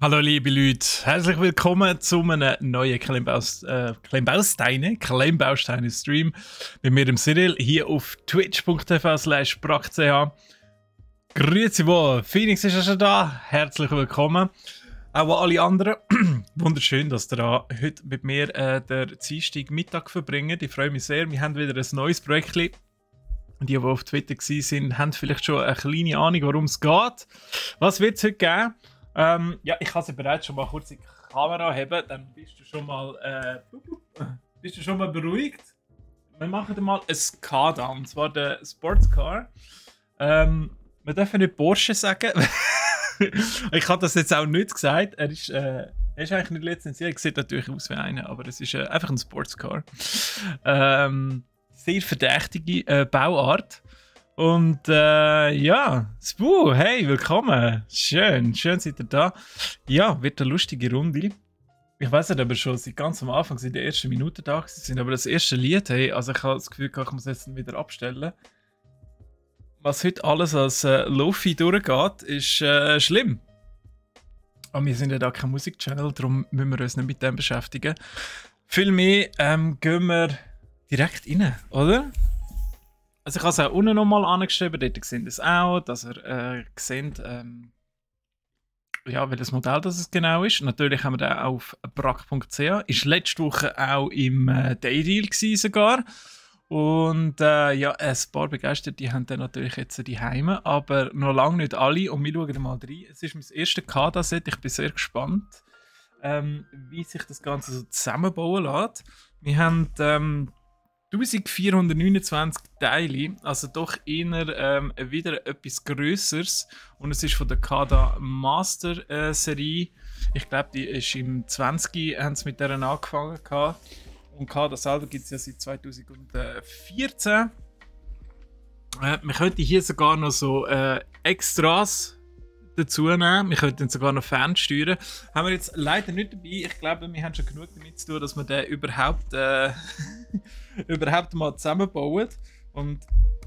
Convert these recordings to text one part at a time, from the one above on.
Hallo liebe Leute, herzlich willkommen zu einem neuen Kleimbausteine-Stream mit mir, dem Cyril, hier auf twitch.tv/brach.ch. Grüezi wohl, Phoenix ist ja schon da, herzlich willkommen. Auch alle anderen, wunderschön, dass ihr da heute mit mir den Dienstag Mittag verbringen. Ich freue mich sehr, wir haben wieder ein neues Projekt. Die auf Twitter waren, haben vielleicht schon eine kleine Ahnung, worum es geht. Was wird es heute geben? Ja, ich kann sie bereits schon mal kurz die Kamera haben, dann bist du schon mal beruhigt. Wir machen mal ein Car da, und zwar den Sportscar. Wir dürfen nicht Porsche sagen. Ich habe das jetzt auch nicht gesagt. Er ist eigentlich nicht lizenziert. Er sieht natürlich aus wie einer, aber es ist einfach ein Sportscar. Sehr verdächtige Bauart. Und ja, Spu, hey, willkommen. Schön seid ihr da. Ja, wird eine lustige Runde. Ich weiß nicht, ob wir schon seit ganz am Anfang, seit der ersten Minute da sind, aber das erste Lied, hey, also ich habe das Gefühl, ich muss jetzt wieder abstellen. Was heute alles als Lo-Fi durchgeht, ist schlimm. Aber wir sind ja da kein Musikchannel, darum müssen wir uns nicht mit dem beschäftigen. Vielmehr gehen wir direkt rein, oder? Also ich habe es auch unten nochmal angeschrieben, dort seht ihr es auch, dass ihr seht, ja, welches Modell das genau ist. Natürlich haben wir den auch auf brach.ch. Ist letzte Woche auch im Daydeal sogar. Und ja, ein paar Begeisterte haben dann natürlich jetzt die Heime, aber noch lange nicht alle. Und wir schauen mal rein. Es ist mein erstes Kada-Set. Ich bin sehr gespannt, wie sich das Ganze so zusammenbauen lässt. Wir haben 1429 Teile, also doch eher wieder etwas Größeres. Und es ist von der Kada Master Serie. Ich glaube, die ist im 20. haben sie mit der angefangen gehabt. Und Kada selber gibt es ja seit 2014. Wir könnten hier sogar noch so Extras dazu nehmen. Wir könnten sogar noch fernsteuern. Haben wir jetzt leider nicht dabei. Ich glaube, wir haben schon genug damit zu tun, dass wir den überhaupt mal zusammenbauen. Und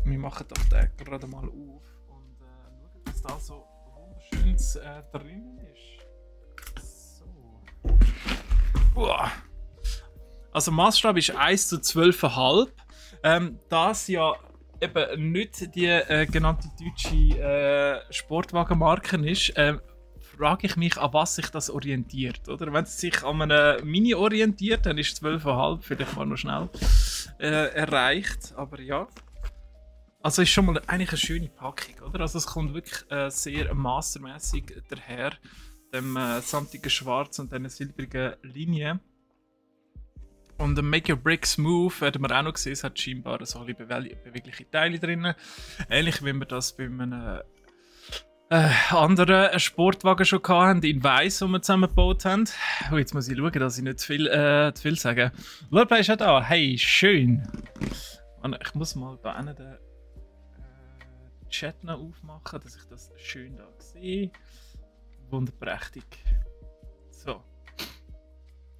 wir machen doch den gerade mal auf und schauen, was da so wunderschönes drin ist. So. Uah. Also Maßstab ist 1:12,5. Das ja eben nicht die genannte deutsche Sportwagenmarke ist, frage ich mich, an was sich das orientiert. Oder? Wenn es sich an einem Mini orientiert, dann ist 12,5 vielleicht mal noch schnell erreicht. Aber ja. Also ist schon mal eigentlich eine schöne Packung, oder? Also es kommt wirklich sehr mastermäßig daher, dem samtigen Schwarz und diesen silbrigen Linien. Und der Make Your Bricks Move werden wir auch noch sehen, es hat scheinbar so alle bewegliche Teile drin. Ähnlich wie wir das bei einem anderen Sportwagen schon hatten, in Weiss, den wir zusammengebaut haben. Oh, jetzt muss ich schauen, dass ich nicht zu viel sage. Lorplay ist ja da, hey, schön. Und ich muss mal da einen den Chat noch aufmachen, dass ich das schön da sehe. Wunderprächtig. So.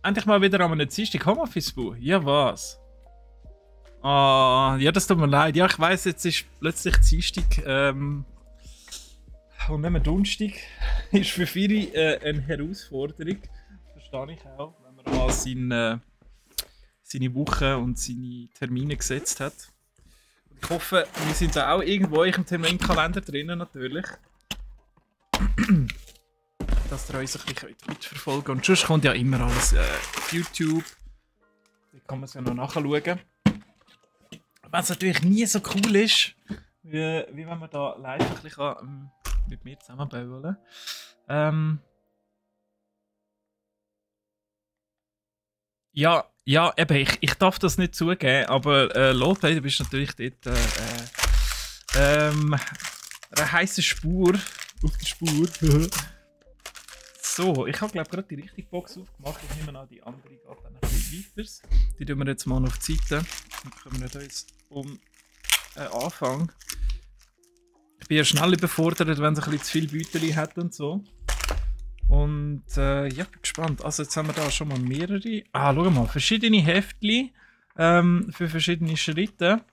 Endlich mal wieder an einem Dienstag Homeoffice-Bu. Ja, was? Ja, das tut mir leid. Ja, ich weiss, jetzt ist plötzlich Dienstag und nicht mehr Donnerstag. Ist für viele eine Herausforderung. Verstehe ich auch, wenn man mal seine Woche und seine Termine gesetzt hat. Und ich hoffe, wir sind da auch irgendwo in eurem Terminkalender drinnen, natürlich. Dass ihr uns ein bisschen mitverfolgen könnt. Und sonst kommt ja immer alles auf YouTube. Da kann man es ja noch nachschauen. Was natürlich nie so cool ist, wie wenn man da live ein bisschen mit mir zusammenbauen kann. Ja, eben, ich darf das nicht zugeben, aber Lothar, du bist natürlich dort eine heisse Spur auf der Spur. So, ich habe glaube gerade die richtige Box aufgemacht. Ich nehme an, die andere geht dann ein bisschen weiter. Die tun wir jetzt mal auf die Seite. Dann kommen wir uns um Anfang. Ich bin ja schnell überfordert, wenn es ein bisschen zu viel Beutel hat und so. Und ja, bin gespannt. Also jetzt haben wir da schon mal mehrere. Schau mal, verschiedene Heftchen für verschiedene Schritte.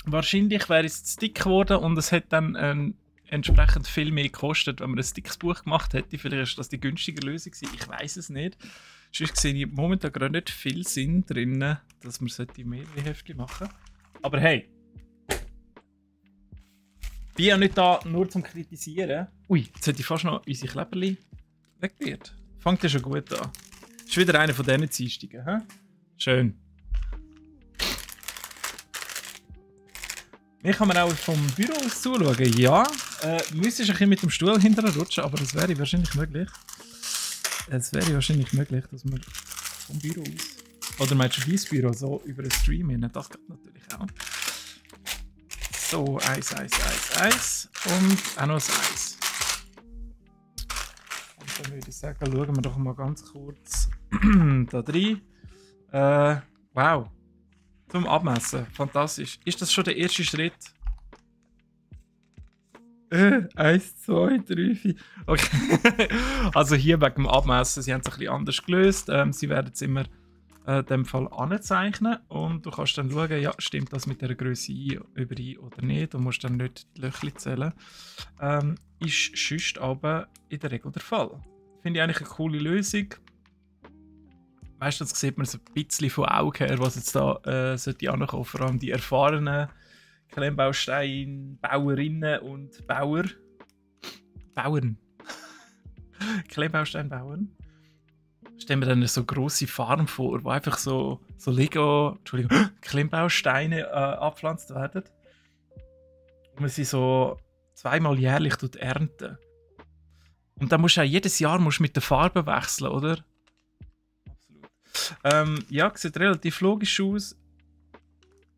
Wahrscheinlich wäre es zu dick geworden und es hat dann entsprechend viel mehr gekostet, wenn man ein dickes Buch gemacht hätte. Vielleicht ist das die günstige Lösung gewesen. Ich weiß es nicht. Sonst sehe ich momentan gerade nicht viel Sinn drin, dass man mehrere Heftchen machen sollte. Aber hey, bin ja nicht da nur zum Kritisieren. Ui, jetzt hätte ich fast noch unsere Kleberli weggebiert. Fängt ja schon gut an. Ist wieder einer von diesen Dienstagen, hä? Schön. Mir kann man auch vom Büro aus zuschauen. Ja, müsstest ein bisschen mit dem Stuhl hinterher rutschen, aber das wäre wahrscheinlich möglich. Es wäre wahrscheinlich möglich, dass man vom Büro aus... Oder meinst du dein Büro so über einen Stream hin? Das geht natürlich auch. So, Eis. Und auch noch ein Eis. Und dann würde ich sagen, schauen wir doch mal ganz kurz da rein. Wow. Zum Abmessen. Fantastisch. Ist das schon der erste Schritt? 1, 2, 3, 4. Okay. Also hier wegen dem Abmessen. Sie haben es ein bisschen anders gelöst. Sie werden es immer in dem Fall anzeichnen. Und du kannst dann schauen, ja, stimmt das mit der Größe überein oder nicht. Du musst dann nicht die Löcher zählen. Ist sonst aber in der Regel der Fall. Finde ich eigentlich eine coole Lösung. Meistens sieht man so ein bisschen von Augen her, was jetzt da sollte ankommen. Vor allem die erfahrenen Klemmbausteinbauerinnen und Bauern. Klemmbausteinbauern. Stellen wir dann eine so grosse Farm vor, wo einfach so Klemmbausteine abgepflanzt werden. Und man sie so zweimal jährlich ernten. Und dann musst du auch jedes Jahr mit der Farbe wechseln, oder? Ja, sieht relativ logisch aus.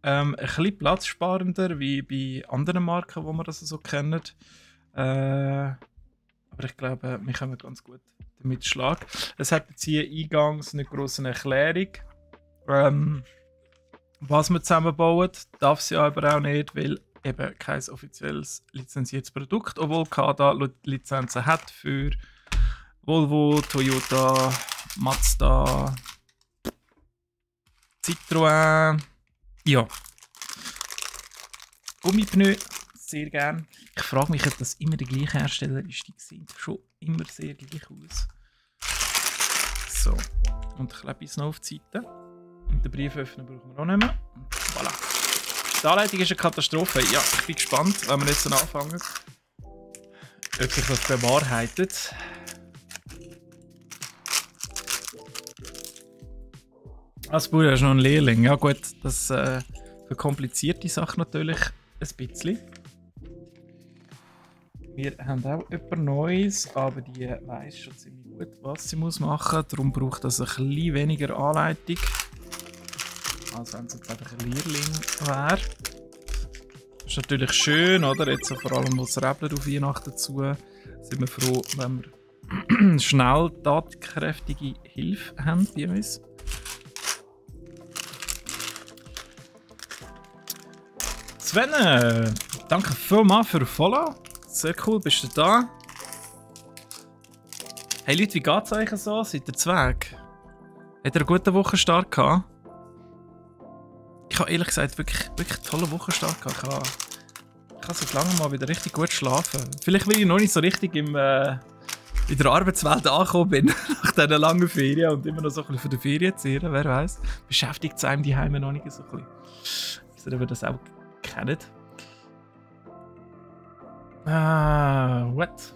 Ein bisschen platzsparender wie bei anderen Marken, die man das so kennen. Aber ich glaube, wir kommen ganz gut damit Schlag. Es hat jetzt hier eingangs eine grosse Erklärung, was wir zusammenbauen. Darf sie aber auch nicht, weil eben kein offizielles lizenziertes Produkt, obwohl Kada Lizenzen hat für Volvo, Toyota, Mazda, Citroën, ja. Gummipneu, sehr gern. Ich frage mich, ob das immer der gleiche Hersteller ist. Die sehen schon immer sehr gleich aus. So, und ich klebe es noch auf die Seite. Und den Brieföffner brauchen wir auch nicht mehr. Und voilà. Die Anleitung ist eine Katastrophe. Ja, ich bin gespannt, wenn wir jetzt dann anfangen, ob sich das bewahrheitet. Als Bruder ist noch ein Lehrling. Ja gut, das verkompliziert die Sache natürlich ein bisschen. Wir haben auch etwas Neues, aber die weiss schon ziemlich gut, was sie machen muss. Darum braucht das ein bisschen weniger Anleitung, als wenn es jetzt einfach ein Lehrling wäre. Das ist natürlich schön, oder? Jetzt vor allem als Räbler auf Weihnachten dazu, sind wir froh, wenn wir schnell tatkräftige Hilfe haben bei uns. Sven, danke vielmals für den Follow. Sehr cool, bist du da? Hey Leute, wie geht's euch so? Seid ihr Zweig? Hat ihr einen guten Wochenstart gehabt? Ich habe ehrlich gesagt wirklich einen tollen Wochenstart gehabt. Ich habe seit langem mal wieder richtig gut schlafen. Vielleicht, weil ich noch nicht so richtig in der Arbeitswelt angekommen bin, nach diesen langen Ferien und immer noch so ein bisschen von der Ferien zehren, wer weiß. Beschäftigt es einem die Heime noch nicht so ein bisschen. Also, ob ihr das auch kennt. What?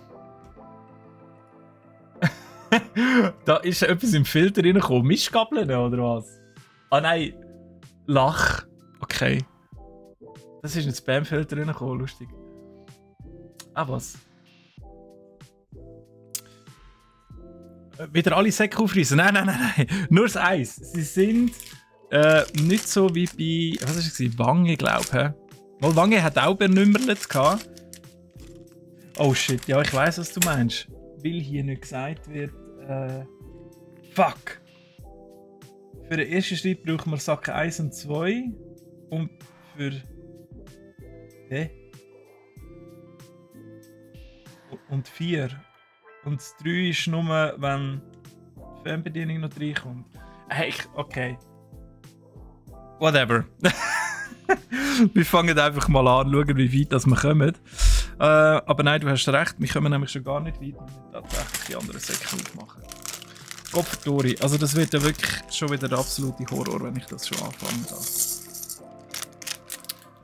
Da ist etwas im Filter reingekommen. Mischgabeln oder was? Ah nein. Lach. Okay. Das ist ein Spam-Filter reingekommen. Lustig. Ah was? Wieder alle Säcke aufreißen? Nein. Nur das Eis. Sie sind nicht so wie bei, was war es? Wange, glaube ich. Weil Wange hat auch benümmert gehabt. Oh shit, ja, ich weiss, was du meinst. Weil hier nicht gesagt wird, fuck. Für den ersten Schritt brauchen wir Sache 1 und 2. Und für... Und 4. Und das 3 ist nur, wenn die Fernbedienung noch reinkommt. Hey, okay. Whatever. Wir fangen einfach mal an, schauen, wie weit das wir kommen. Aber nein, du hast recht, wir kommen nämlich schon gar nicht weit, wir müssen tatsächlich die anderen Säcke aufmachen. Kopfdori, also das wird ja wirklich schon wieder der absolute Horror, wenn ich das schon anfange.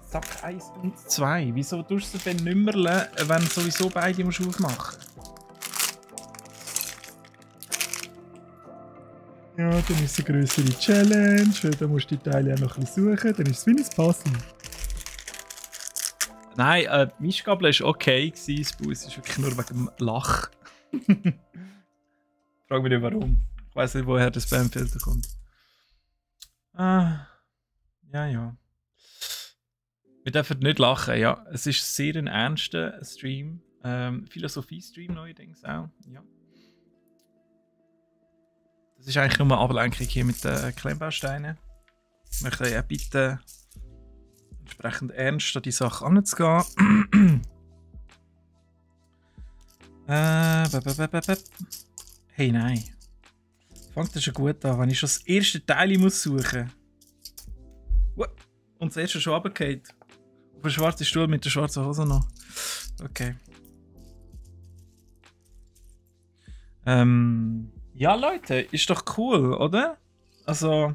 Sack 1 und 2, wieso tust du sie dann nümmerle, wenn du sowieso beide musst aufmachen musst? Ja, dann ist es eine grössere Challenge, dann musst du die Teile auch noch ein bisschen suchen, dann ist es wie ein Puzzle. Nein, die Mischgabel war okay, das Bus ist wirklich nur wegen dem Lach. Frag mich nicht warum. Ich weiss nicht, woher das Spamfilter kommt. Ja. Wir dürfen nicht lachen, ja. Es ist sehr ein ernster Stream. Philosophie-Stream neuerdings auch, ja. Das ist eigentlich nur eine Ablenkung hier mit den Klemmbausteinen. Ich möchte ja bitten, entsprechend ernst an die Sache anzugehen. Hey, nein. Fängt das schon gut an, wenn ich schon das erste Teil muss suchen muss. Und das erste schon runtergefallen. Auf einen schwarzen Stuhl mit der schwarzen Hose noch. Okay. Ja, Leute, ist doch cool, oder? Also,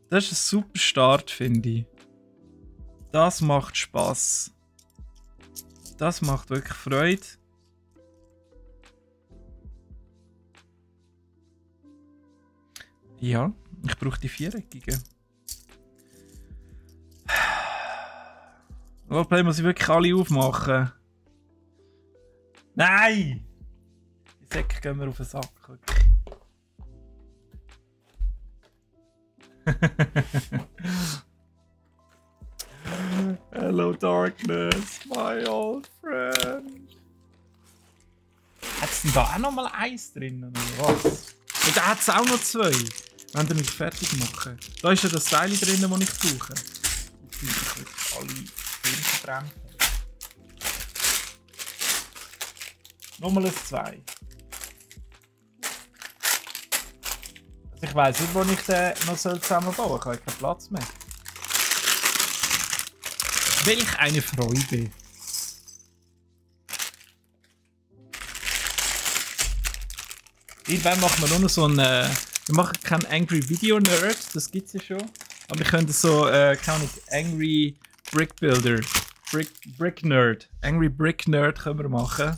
das ist ein super Start, finde ich. Das macht Spaß. Das macht wirklich Freude. Ja, ich brauche die viereckigen. Roleplay muss ich wirklich alle aufmachen. Nein! Die Säcke gehen wir auf den Sack. Hello Darkness, my old friend. Hat es denn da auch noch mal eins drin, oder was? Und da hat es auch noch zwei. Wenn wir mich fertig machen. Da ist ja das Teil drin, das ich brauche. Ich will wirklich alle Filme verbrennen. Nochmal ein 2. Also ich weiss nicht, wo ich den noch zusammenbauen soll. Ich habe keinen Platz mehr. Welch eine Freude. Irgendwann machen wir nur noch so ein... wir machen keinen Angry Video Nerd, das gibt es ja schon. Aber wir können so, keine Ahnung, Angry Brick Builder, Brick Nerd. Angry Brick Nerd können wir machen.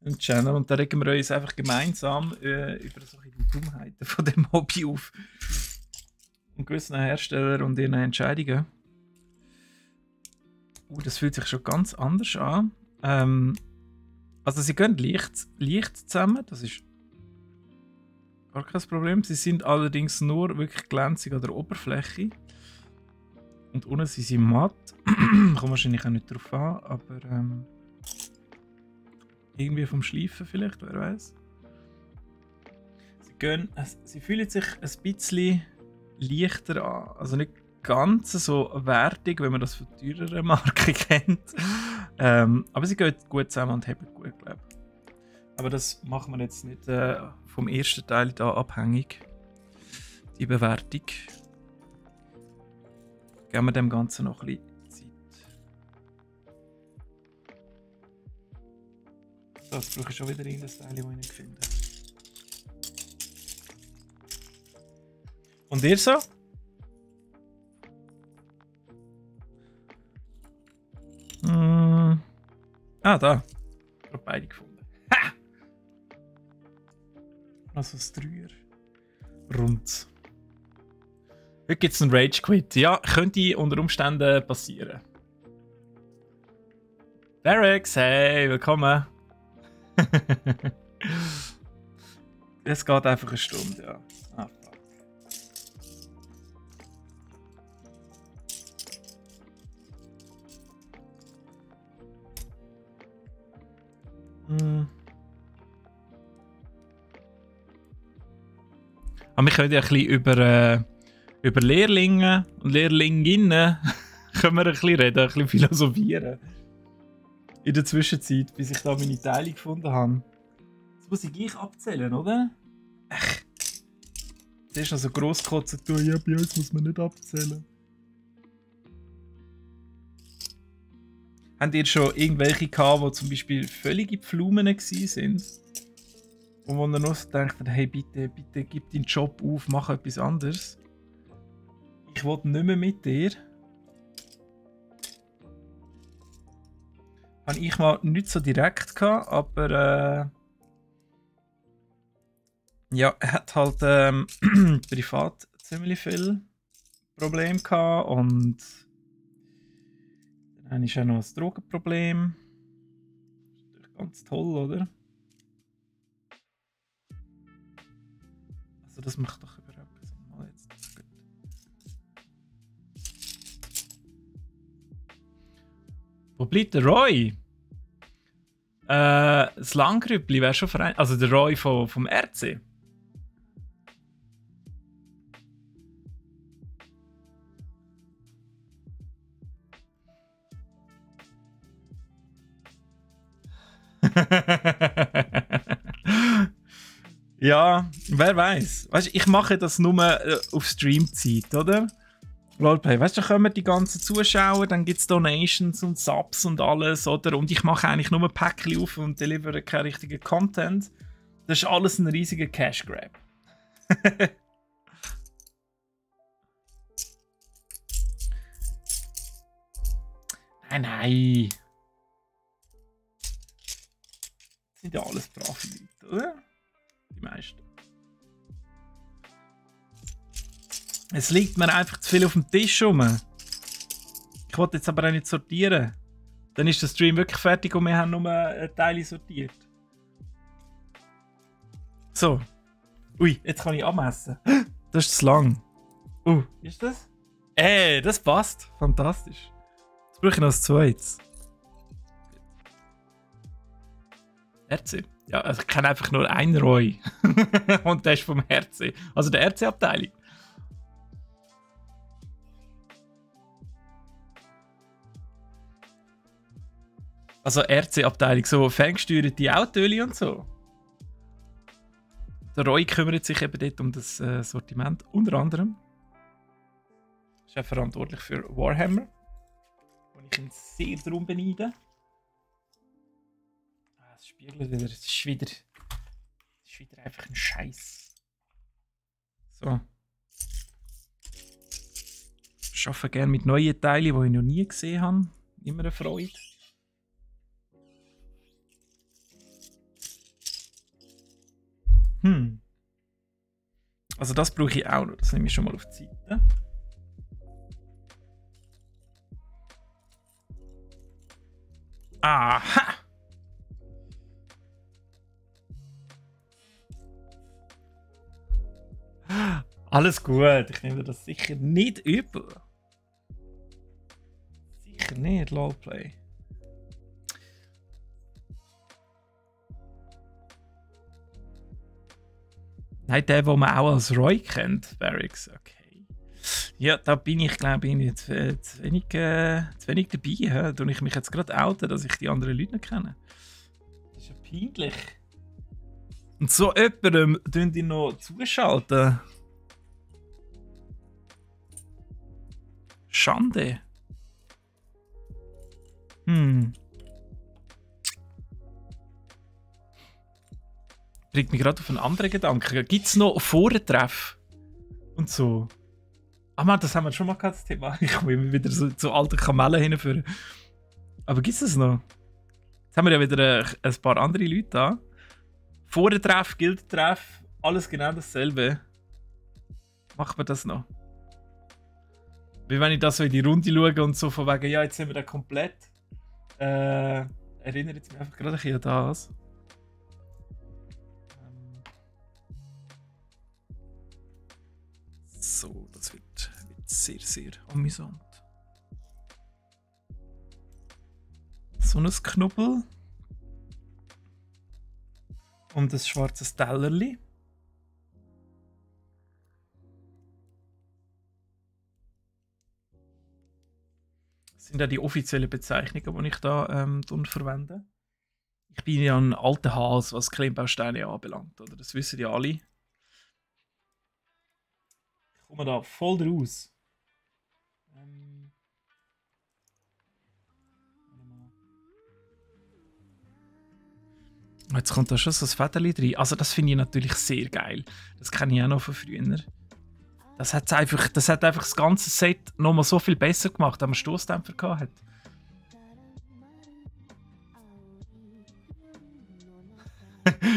Im Channel. Und da regen wir uns einfach gemeinsam über solche Dummheiten von dem Hobby auf. Und gewissen Hersteller und ihren Entscheidungen. Das fühlt sich schon ganz anders an. Also sie gehen leicht zusammen, das ist gar kein Problem. Sie sind allerdings nur wirklich glänzig an der Oberfläche. Und unten sind sie matt. Kommt wahrscheinlich auch nicht drauf an, aber irgendwie vom Schleifen vielleicht, wer weiß. Sie fühlen sich ein bisschen leichter an. Also nicht ganz so wertig, wenn man das von teureren Marken kennt. Aber sie gehen gut zusammen und haben gut, glaube ich. Aber das machen wir jetzt nicht vom ersten Teil da abhängig. Die Bewertung. Geben wir dem Ganzen noch ein bisschen Zeit. So, jetzt brauche ich schon wieder irgendein Teil, das ich nicht finde. Und ihr so? Da. Ich habe beide gefunden. Ha! Also das Dreier. Rund. Heute gibt es einen Rage Quit. Ja, könnte unter Umständen passieren. Derex, hey, willkommen. Es geht einfach eine Stunde, ja. Ah, fuck. Aber wir können ja ein bisschen über Lehrlinge und Lehrlinginnen können wir ein bisschen reden, ein bisschen philosophieren. In der Zwischenzeit, bis ich da meine Teile gefunden habe. Das muss ich gleich abzählen, oder? Das ist noch so grosskotzen tun. Ja, bei uns muss man nicht abzählen. Habt ihr schon irgendwelche gehabt, die zum Beispiel völlige Pflumen waren? Und wo ihr noch so denkt, hey, bitte, bitte, gib deinen Job auf, mach etwas anderes. Ich will nicht mehr mit dir. Habe ich mal nicht so direkt gehabt, aber ja, er hat halt privat ziemlich viel Probleme gehabt und dann habe ich auch noch ein Drogenproblem. Das ist natürlich ganz toll, oder? Also das macht doch überhaupt keinen Sinn. Mal jetzt. Gut. Wo bleibt der Roy? Das Langgrüppli wäre schon vereint. Also der Roy vom RC. Ja, wer weiß. Weißt du, ich mache das nur auf Streamzeit, oder? Roleplay, weißt du, da kommen die ganzen Zuschauer, dann gibt es Donations und Subs und alles, oder? Und ich mache eigentlich nur Päckchen auf und delivere keinen richtigen Content. Das ist alles ein riesiger Cash Grab. Nein. Das sind ja alles brave Leute, oder? Die meisten. Es liegt mir einfach zu viel auf dem Tisch rum. Ich wollte jetzt aber auch nicht sortieren. Dann ist der Stream wirklich fertig und wir haben nur Teile sortiert. So. Ui, jetzt kann ich abmessen. Das ist zu lang. Ist das? Das passt. Fantastisch. Jetzt brauche ich noch ein zweites. RC. Ja, also ich kenne einfach nur einen Roy. Und der ist vom RC. Also der RC-Abteilung. Also RC-Abteilung, so ferngesteuerte Autos und so. Der Roy kümmert sich eben dort um das Sortiment, unter anderem. Ist er verantwortlich für Warhammer, wo ich ihn sehr darum beneide. Das spiegelt wieder, das ist wieder einfach ein Scheiß. So. Ich arbeite gerne mit neuen Teilen, die ich noch nie gesehen habe. Immer eine Freude. Also das brauche ich auch noch. Das nehme ich schon mal auf die Seite. Aha! Alles gut. Ich nehme das sicher nicht übel. Sicher nicht, Lolplay. Nein, der, den man auch als Roy kennt, Barracks. Okay. Ja, da bin ich, glaube ich, zu wenig dabei. Da ich mich jetzt gerade outen, dass ich die anderen Leute nicht kenne. Das ist ja peinlich. Und so jemandem tun die noch zuschalten. Schande. Bringt mich gerade auf einen anderen Gedanken. Gibt es noch Vorentreff? Und so? Ah man, das haben wir schon mal gehabt, das Thema. Ich komme immer wieder so zu alten Kamellen hinführen. Aber gibt es das noch? Jetzt haben wir ja wieder ein paar andere Leute da. Vorentreff, Gildtreff, alles genau dasselbe. Macht man das noch? Wie wenn ich das so in die Runde schaue und so von wegen, ja, jetzt sind wir da komplett. Erinnert mich einfach gerade ein bisschen an das. So, das wird sehr, sehr amüsant. So ein Knubbel. Und ein schwarzes Tellerli. Das sind ja die offiziellen Bezeichnungen, die ich da verwende. Ich bin ja ein alter Hase, was Klemmbausteine anbelangt. Oder? Das wissen ja alle. Ich komme da voll raus. Jetzt kommt da schon so ein Federli rein. Also das finde ich natürlich sehr geil. Das kenne ich auch noch von früher. Das hat einfach das ganze Set nochmal so viel besser gemacht, als man Stoßdämpfer gehabt hat.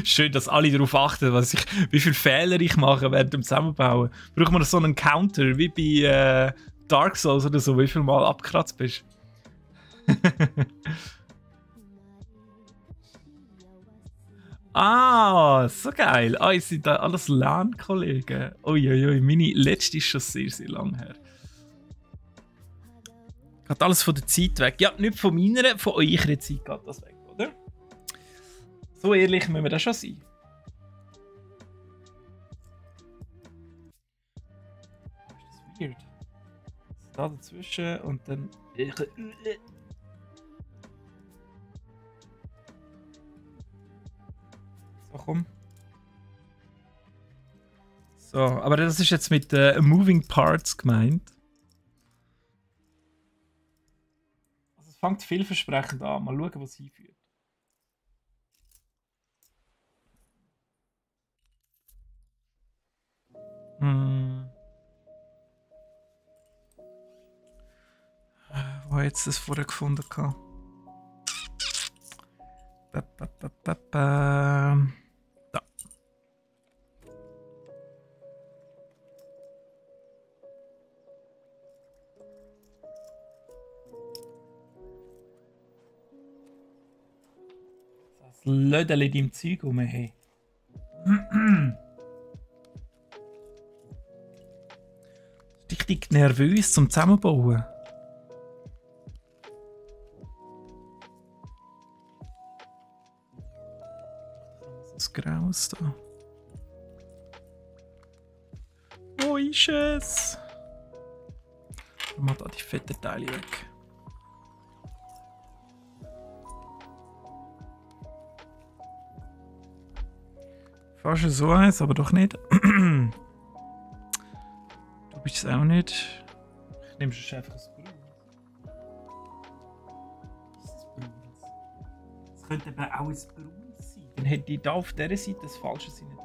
Schön, dass alle darauf achten, wie viele Fehler ich mache während dem Zusammenbauen. Braucht man so einen Counter, wie bei Dark Souls oder so, wie viel Mal abgekratzt bist. Ah, so geil. Ah, ihr seid da alles LAN-Kollegen. Uiuiui, meine letzte ist schon sehr, sehr lang her. Geht alles von der Zeit weg. Ja, nicht von meiner, von eurer Zeit geht das weg, oder? So ehrlich müssen wir das schon sein. Ist das weird? Da dazwischen und dann... So, komm. So, aber das ist jetzt mit Moving Parts gemeint. Also es fängt vielversprechend an. Mal schauen, was es hinführt. Wo hat jetzt das vorher gefunden? Da. Das Lödeli in deinem Zeug rum, hey. Richtig nervös zum Zusammenbauen. Das Graus da. Wo ist es? Mal da die fetten Teile weg. Fast so eins, aber doch nicht. Du bist es auch nicht. Ich nehme schon einfach ein Braunes. Was ist das Braunes? Es könnte eben auch ein Braunes sein. Dann hätte ich da auf dieser Seite das falsche Seite nicht da.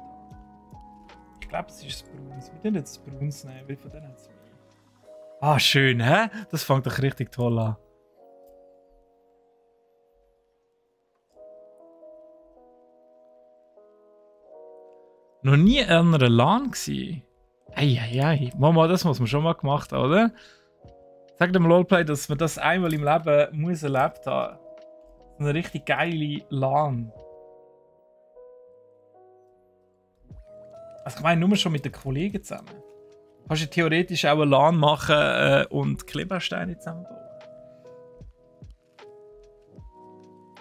Ich glaube, es ist das Braunes. Wir können jetzt das Braunes nehmen, weil von denen hat es mehr. Ah, schön, hä? Das fängt doch richtig toll an. Noch nie an einer LAN gsi. Eieiei. Mama, das muss man schon mal gemacht haben, oder? Sag dem LOLplay, dass man das einmal im Leben muss erlebt haben. So eine richtig geile LAN. Also ich meine, nur schon mit den Kollegen zusammen. Kannst du theoretisch auch eine LAN machen und Klebersteine zusammenbauen.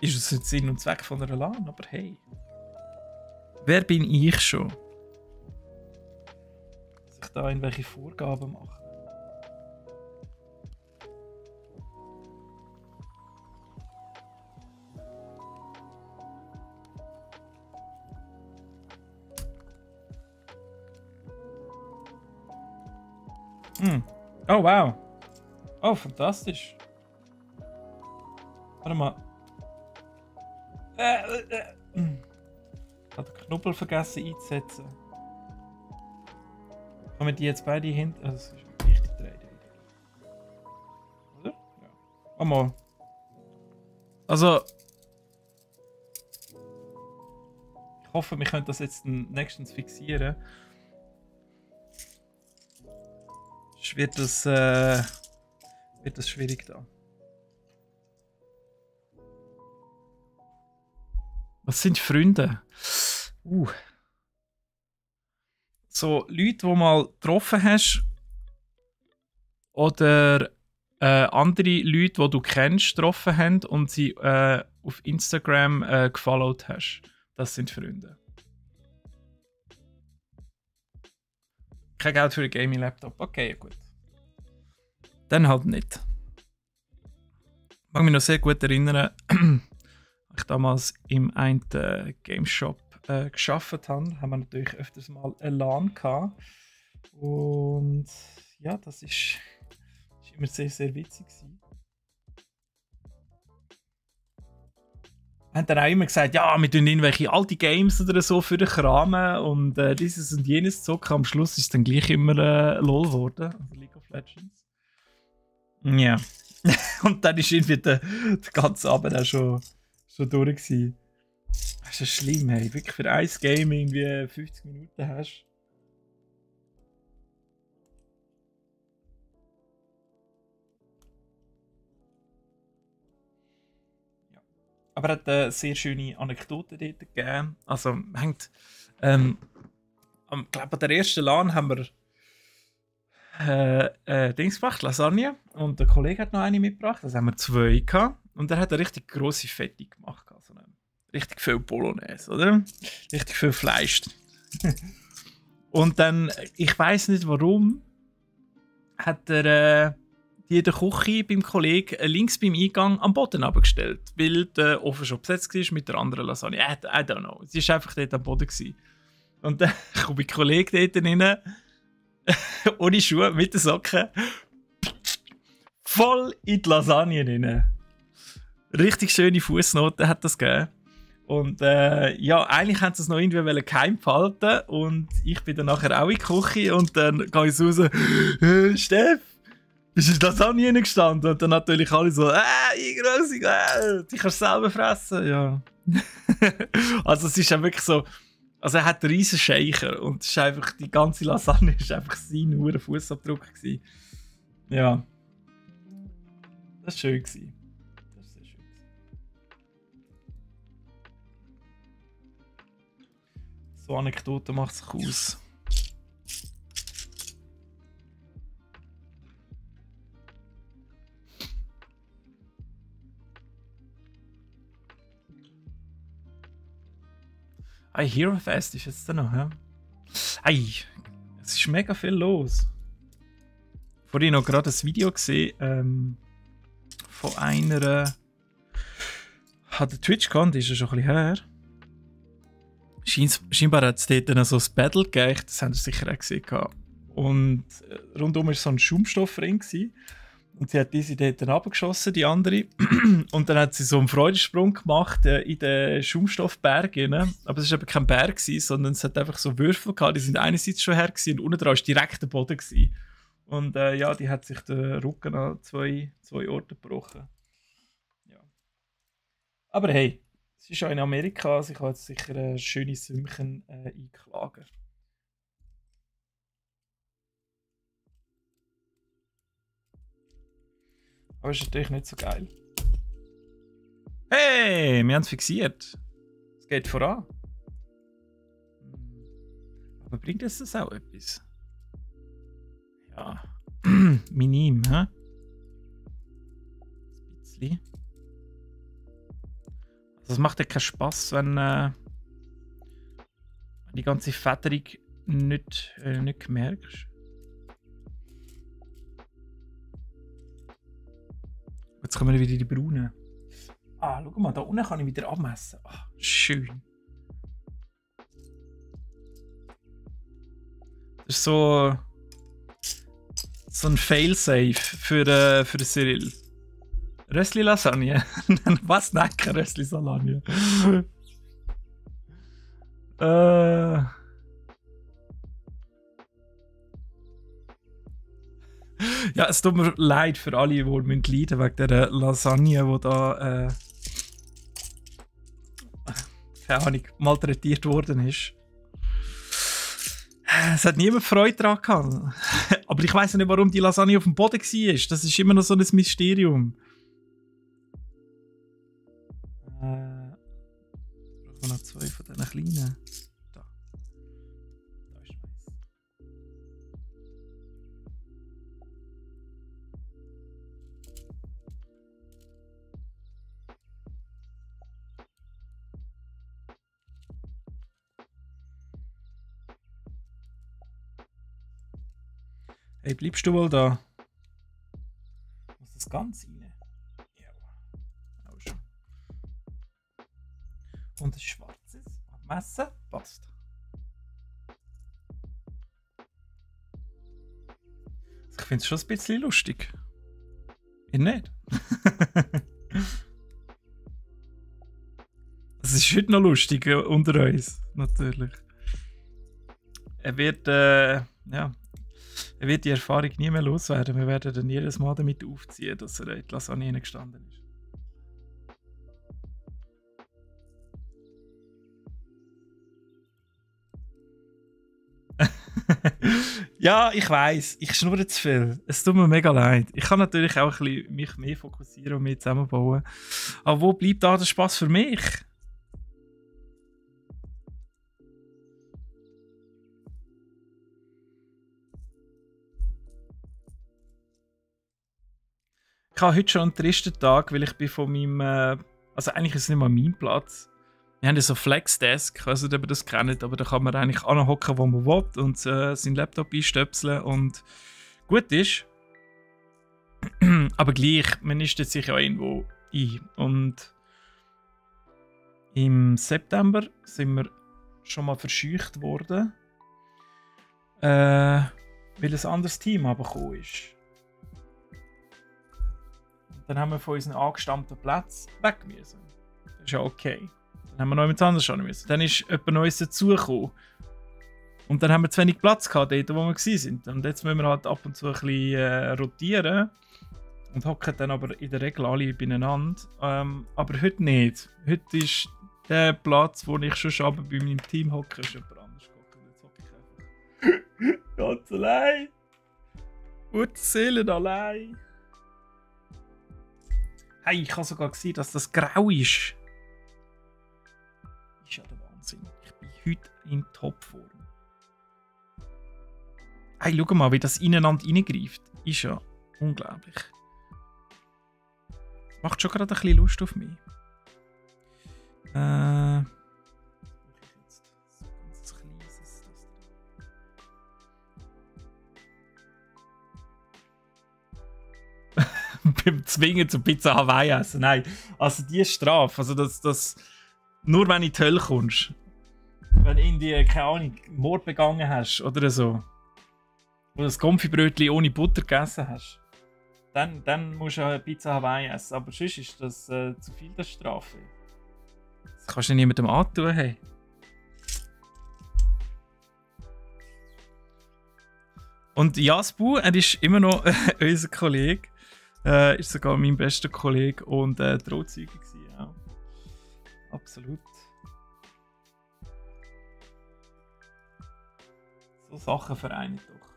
Ist das jetzt Sinn und Zweck von einer LAN? Aber hey. Wer bin ich schon? Dass ich da irgendwelche Vorgaben mache. Oh wow. Oh, fantastisch. Warte mal. Ich habe den Knubbel vergessen einzusetzen. Kann man die jetzt beide hinten... Also, das ist richtig drehen. Oder? Ja. Oh mal. Also... Ich hoffe, wir können das jetzt nächstens fixieren. Wird das schwierig da. Was sind Freunde? So Leute, die mal getroffen hast oder andere Leute, die du kennst, getroffen haben und sie auf Instagram gefollowt hast. Das sind Freunde. Kein Geld für einen Gaming-Laptop. Okay, gut. Dann halt nicht. Ich mag mich noch sehr gut erinnern, als ich damals im einen Game Shop gearbeitet habe, haben wir natürlich öfters mal eine LAN gehabt. Und ja, das ist immer sehr, sehr witzig gewesen. haben dann auch immer gesagt, ja, wir tun irgendwelche alte Games oder so für den Kramen und dieses und jenes zocken. Am Schluss ist es dann gleich immer LOL geworden, also League of Legends. Ja. Und dann ist irgendwie der ganze Abend auch schon durch gewesen. Das ist ja schlimm, hey. Wirklich für ein Game irgendwie 50 Minuten hast. Aber er hat eine sehr schöne Anekdote dort gegeben. Also, hängt. Ich glaube, an der ersten LAN haben wir Dings gemacht, Lasagne. Und der Kollege hat noch eine mitgebracht. Also haben wir 2 gehabt. Und er hat eine richtig grosse Fette gemacht. Also richtig viel Bolognese, oder? Richtig viel Fleisch. Und dann, ich weiß nicht warum, hat er die in der Küche beim Kollegen links beim Eingang am Boden abgestellt, weil der Ofen schon besetzt war mit der anderen Lasagne. I don't know. Sie war einfach dort am Boden gewesen. Und dann kommt mein Kollege dort rein, ohne Schuhe, mit den Socken, voll in die Lasagne rein. Richtig schöne Fußnoten hat das gegeben. Und ja, eigentlich haben sie es noch irgendwie geheim behalten. Und ich bin dann nachher auch in die Küche und dann gehe ich raus, Steff, bist du in die Lasagne reingestanden? Und dann natürlich alle so, ich die kannst du selber fressen. Ja. Also es ist ja wirklich so, also er hat einen riesen Scheicher und es ist einfach, die ganze Lasagne war einfach sein hoher Fußabdruck gewesen. Ja. Das war schön gewesen. Das ist sehr schön gewesen. So Anekdoten macht sich aus. Hey, Hero Fest ist jetzt da noch, ja? Hey, es ist mega viel los. Vorhin noch gerade ein Video gesehen von einer. Hat der Twitch-Account, ist ja schon ein bisschen her. Scheinbar hat es dort dann so ein Battle gegeben, das haben Sie sicher auch gesehen. Und rundum war so ein Schaumstoffring gewesen. Und sie hat diese dort runtergeschossen, die andere. Und dann hat sie so einen Freudensprung gemacht in den Schaumstoffberg. Aber es war eben kein Berg, sondern es hat einfach so Würfel gehabt. Die sind einerseits schon her gewesen, und unten dran war direkt der Boden gewesen. Und ja, die hat sich den Rücken an zwei Orten gebrochen. Ja. Aber hey, es ist auch in Amerika, also ich habe jetzt sicher ein schönes Sümmchen einklagen. Aber ist natürlich nicht so geil. Hey, wir haben es fixiert. Es geht voran. Aber bringt es das auch etwas? Ja. Minim, hä? Ein bisschen. Also es macht ja keinen Spass, wenn die ganze Fetterung nicht merkst. Jetzt kommen wir wieder in die Braunen. Ah, schau mal, da unten kann ich wieder abmessen. Ah, schön. Das ist so ein Failsafe für Cyril. Röstli Lasagne? Was? Nein, kein Röstli Lasagne. Ja, es tut mir leid für alle, die leiden müssen wegen dieser Lasagne, die da keine Ahnung, malträtiert worden ist. Es hat niemand Freude daran gehabt. Aber ich weiss nicht, warum die Lasagne auf dem Boden war. Das ist immer noch so ein Mysterium. Brauchen wir noch 2 von diesen kleinen. Da. Da ist eins. Hey, bleibst du wohl da? Muss das ganz rein? Ja, auch schon. Und ein schwarzes Messer passt. Ich finde es schon ein bisschen lustig. Ihr nicht? Das ist heute noch lustig unter uns, natürlich. Er wird, ja, er wird die Erfahrung nie mehr loswerden. Wir werden dann jedes Mal damit aufziehen, dass er in die Lasagne hineingestanden ist. Ja, ich weiss, ich schnurre zu viel. Es tut mir mega leid. Ich kann natürlich auch ein bisschen mich mehr fokussieren und mehr zusammenbauen. Aber wo bleibt da der Spaß für mich? Ich habe heute schon einen tristen Tag, weil ich bin von meinem... also eigentlich ist es nicht mal mein Platz. Wir haben ja so Flexdesk, ich weiß nicht, ob ihr das kennt, aber da kann man eigentlich anhocken, wo man will und seinen Laptop einstöpseln und gut ist. Aber gleich, man ist jetzt sicher auch irgendwo ein. Und im September sind wir schon mal verscheucht worden, weil ein anderes Team abgekommen ist. Und dann haben wir von unseren angestammten Plätzen weg müssen. Das ist ja okay. Dann haben wir noch jemand anderes schauen müssen. Dann ist jemand Neues dazugekommen. Und dann haben wir zu wenig Platz gehabt, dort wo wir waren. Und jetzt müssen wir halt ab und zu ein bisschen rotieren. Und hocken dann aber in der Regel alle beieinander. Aber heute nicht. Heute ist der Platz, wo ich schon aber bei meinem Team hocke, ist jemand anders gehockt. Jetzt hocke ich einfach ganz allein. Gute Seelen allein. Hey, ich habe sogar gesehen, dass das grau ist. Ist ja der Wahnsinn. Ich bin heute in Topform. Hey, schau mal, wie das ineinander reingreift. Ist ja unglaublich. Macht schon gerade ein bisschen Lust auf mich. Was mache ich jetzt? So ganz kleines. Beim Zwingen zur Pizza Hawaii essen. Nein, also die Strafe, also das nur wenn du in die Hölle kommst. Wenn du irgendwie, keine Ahnung, Mord begangen hast oder so. Oder das Konfibrötchen ohne Butter gegessen hast. Dann musst du eine Pizza Hawaii essen. Aber sonst ist das zu viel der Strafe. Das kannst du niemandem antun. Hey. Und Jasbu, er ist immer noch unser Kollege. Ist sogar mein bester Kollege und Trauzeuge gewesen. Ja. Absolut. So Sachen vereinen doch.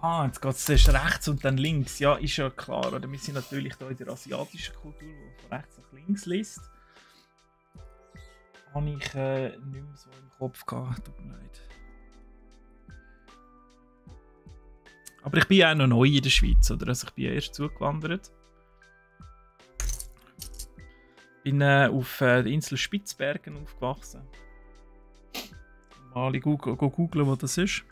Ah, jetzt geht es zuerst rechts und dann links. Ja, ist ja klar. Oder wir sind natürlich hier in der asiatischen Kultur, die von rechts nach links liest. Habe ich nicht mehr so im Kopf gehabt. Tut mir leid. Aber ich bin ja auch noch neu in der Schweiz, oder? Also ich bin ja erst zugewandert. Bin auf der Insel Spitzbergen aufgewachsen. Mal googeln, wo das ist.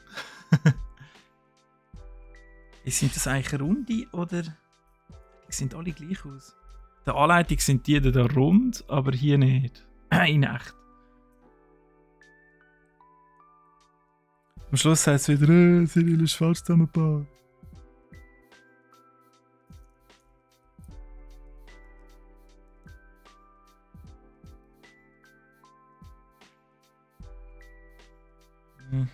Sind das eigentlich runde oder? Die sehen alle gleich aus. Der Anleitung sind die da rund, aber hier nicht. In echt. Am Schluss heißt es wieder, Cyril ist falsch zusammengebaut. Hm.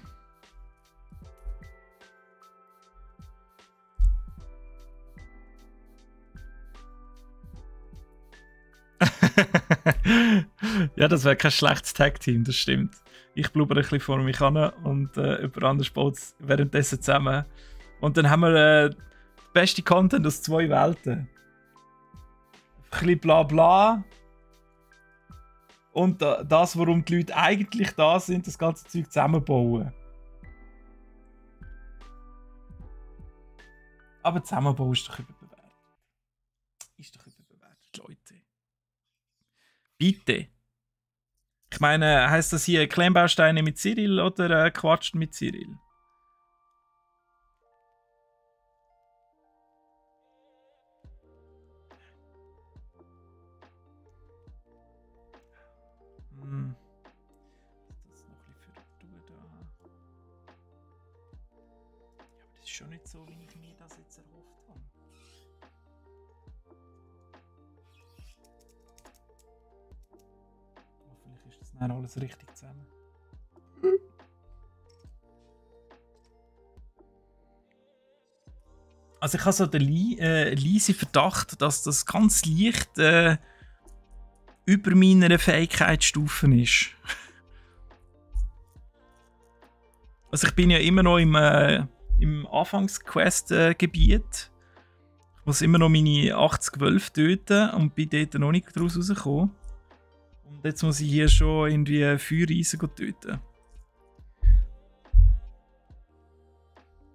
Ja, das wäre kein schlechtes Tag-Team, das stimmt. Ich blubber ein bisschen vor mich an und jemand anderes baut es währenddessen zusammen. Und dann haben wir den besten Content aus 2 Welten. Ein bisschen bla bla. Und das, warum die Leute eigentlich da sind, das ganze Zeug zusammenbauen. Aber zusammenbauen ist doch überbewertet. Ist doch überbewertet, Leute. Bitte. Ich meine, heisst das hier Klemmbausteine mit Cyril oder Quatschen mit Cyril? Hm. Das noch ein bisschen für die da. Ja, aber das ist schon nicht so, wie ich mir das jetzt erhofft habe. Dann alles richtig zusammen. Also ich habe so den leisen Verdacht, dass das ganz leicht über meiner Fähigkeitsstufen ist. Also ich bin ja immer noch im Anfangsquest-Gebiet. Ich muss immer noch meine 80 Wölfe töten und bin dort noch nicht daraus rausgekommen. Und jetzt muss ich hier schon irgendwie Feuerreisen töten.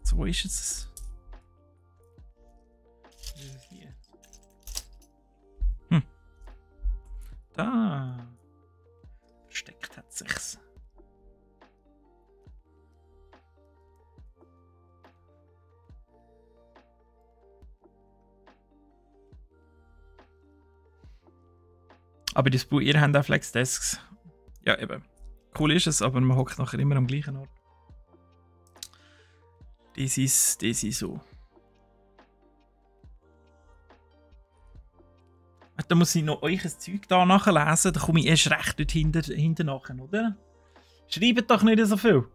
So, wo ist es? Hier. Da. Versteckt hat sich's. Aber das Buch, ihr habt auch Flexdesks. Ja, eben. Cool ist es, aber man hockt nachher immer am gleichen Ort. Das ist so. Da muss ich noch euch ein Zeug da nachlesen, da komme ich erst recht dort hinten nachher, oder? Schreibt doch nicht so viel.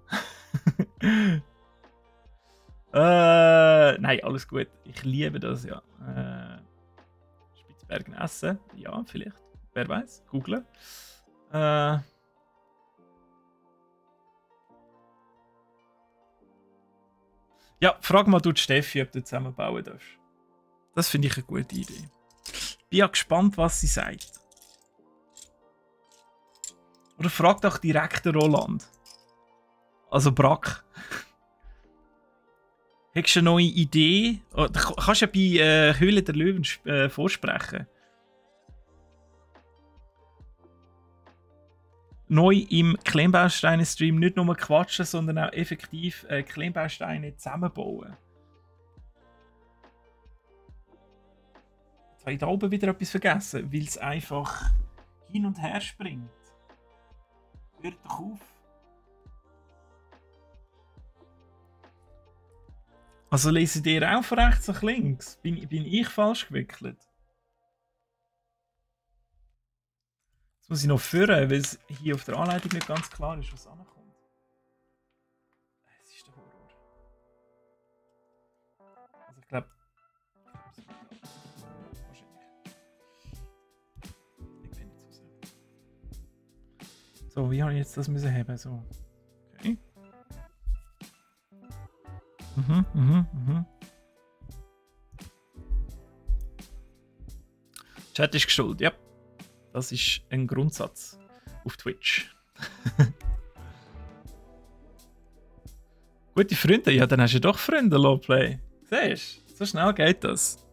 Nein, alles gut. Ich liebe das, ja. Spitzbergen essen? Ja, vielleicht. Wer weiß? Googlen. Ja, frag mal du Steffi, ob du zusammenbauen darfst. Das finde ich eine gute Idee. Bin ja gespannt, was sie sagt. Oder frag doch direkt den Roland. Also Brack. Hast du eine neue Idee? Oh, du kannst ja bei Höhle der Löwen vorsprechen. Neu im Klemmbausteine-Stream nicht nur quatschen, sondern auch effektiv Klemmbausteine zusammenbauen. Jetzt habe ich da oben wieder etwas vergessen, weil es einfach hin und her springt. Hört doch auf. Also lese dir auch von rechts nach links. Bin ich falsch gewickelt? Jetzt muss ich noch führen, weil es hier auf der Anleitung nicht ganz klar ist, was ankommt. Es ist der Horror. Also ich glaube... So, wie habe ich jetzt das müssen haben? So. Okay. Chat ist geschult, ja. Das ist ein Grundsatz auf Twitch. Gute Freunde, ja, dann hast du doch Freunde, Lowplay. Siehst du? So schnell geht das.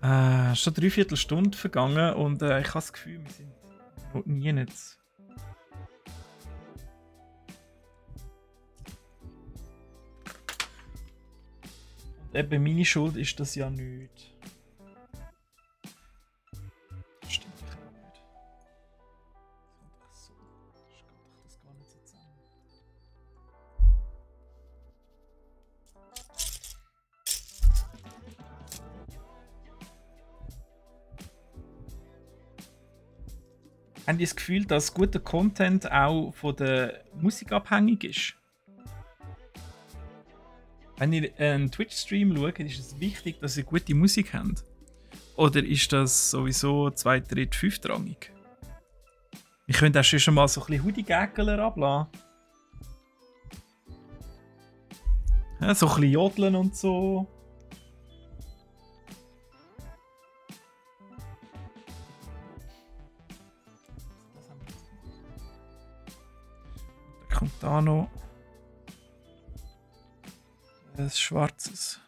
Schon 3/4 Stunde vergangen und ich habe das Gefühl, wir sind noch nie nicht. Und eben meine Schuld ist das ja nicht. Das stimmt ja nicht. Das geht das gar nicht so zusammen. Haben die das Gefühl, dass guter Content auch von der Musik abhängig ist? Wenn ihr einen Twitch-Stream schaut, ist es wichtig, dass ihr gute Musik habt? Oder ist das sowieso 2, 3, 5 rangig? Wir können auch schon mal so ein bisschen Hoodie-Gäckler ablassen. Ja, so ein bisschen jodeln und so. Kommt da noch ein schwarzes.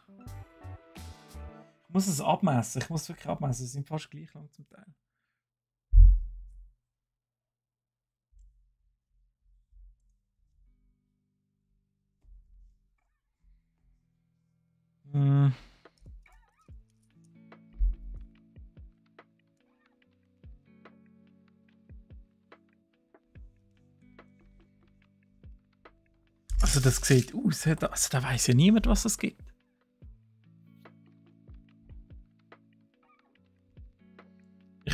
Ich muss es abmessen. Ich muss wirklich abmessen. Sie sind fast gleich lang zum Teil. Also das sieht aus, also da weiß ja niemand, was es gibt.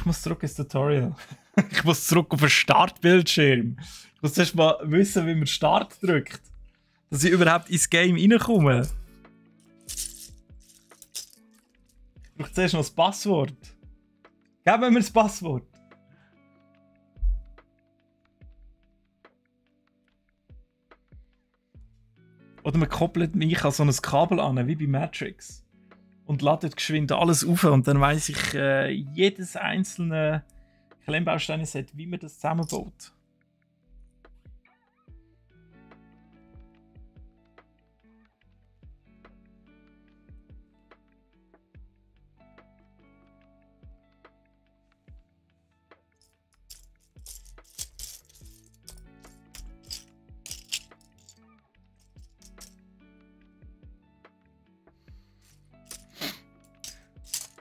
muss zurück ins Tutorial. Ich muss zurück auf den Startbildschirm. Ich muss erst mal wissen, wie man Start drückt. Dass ich überhaupt ins Game reinkomme. Ich brauche zuerst noch das Passwort. Geben wir das Passwort. Oder man koppelt mich an so ein Kabel an, wie bei Matrix. Und ladet geschwind alles auf und dann weiss ich jedes einzelne Klemmbausteine-Set, wie man das zusammenbaut.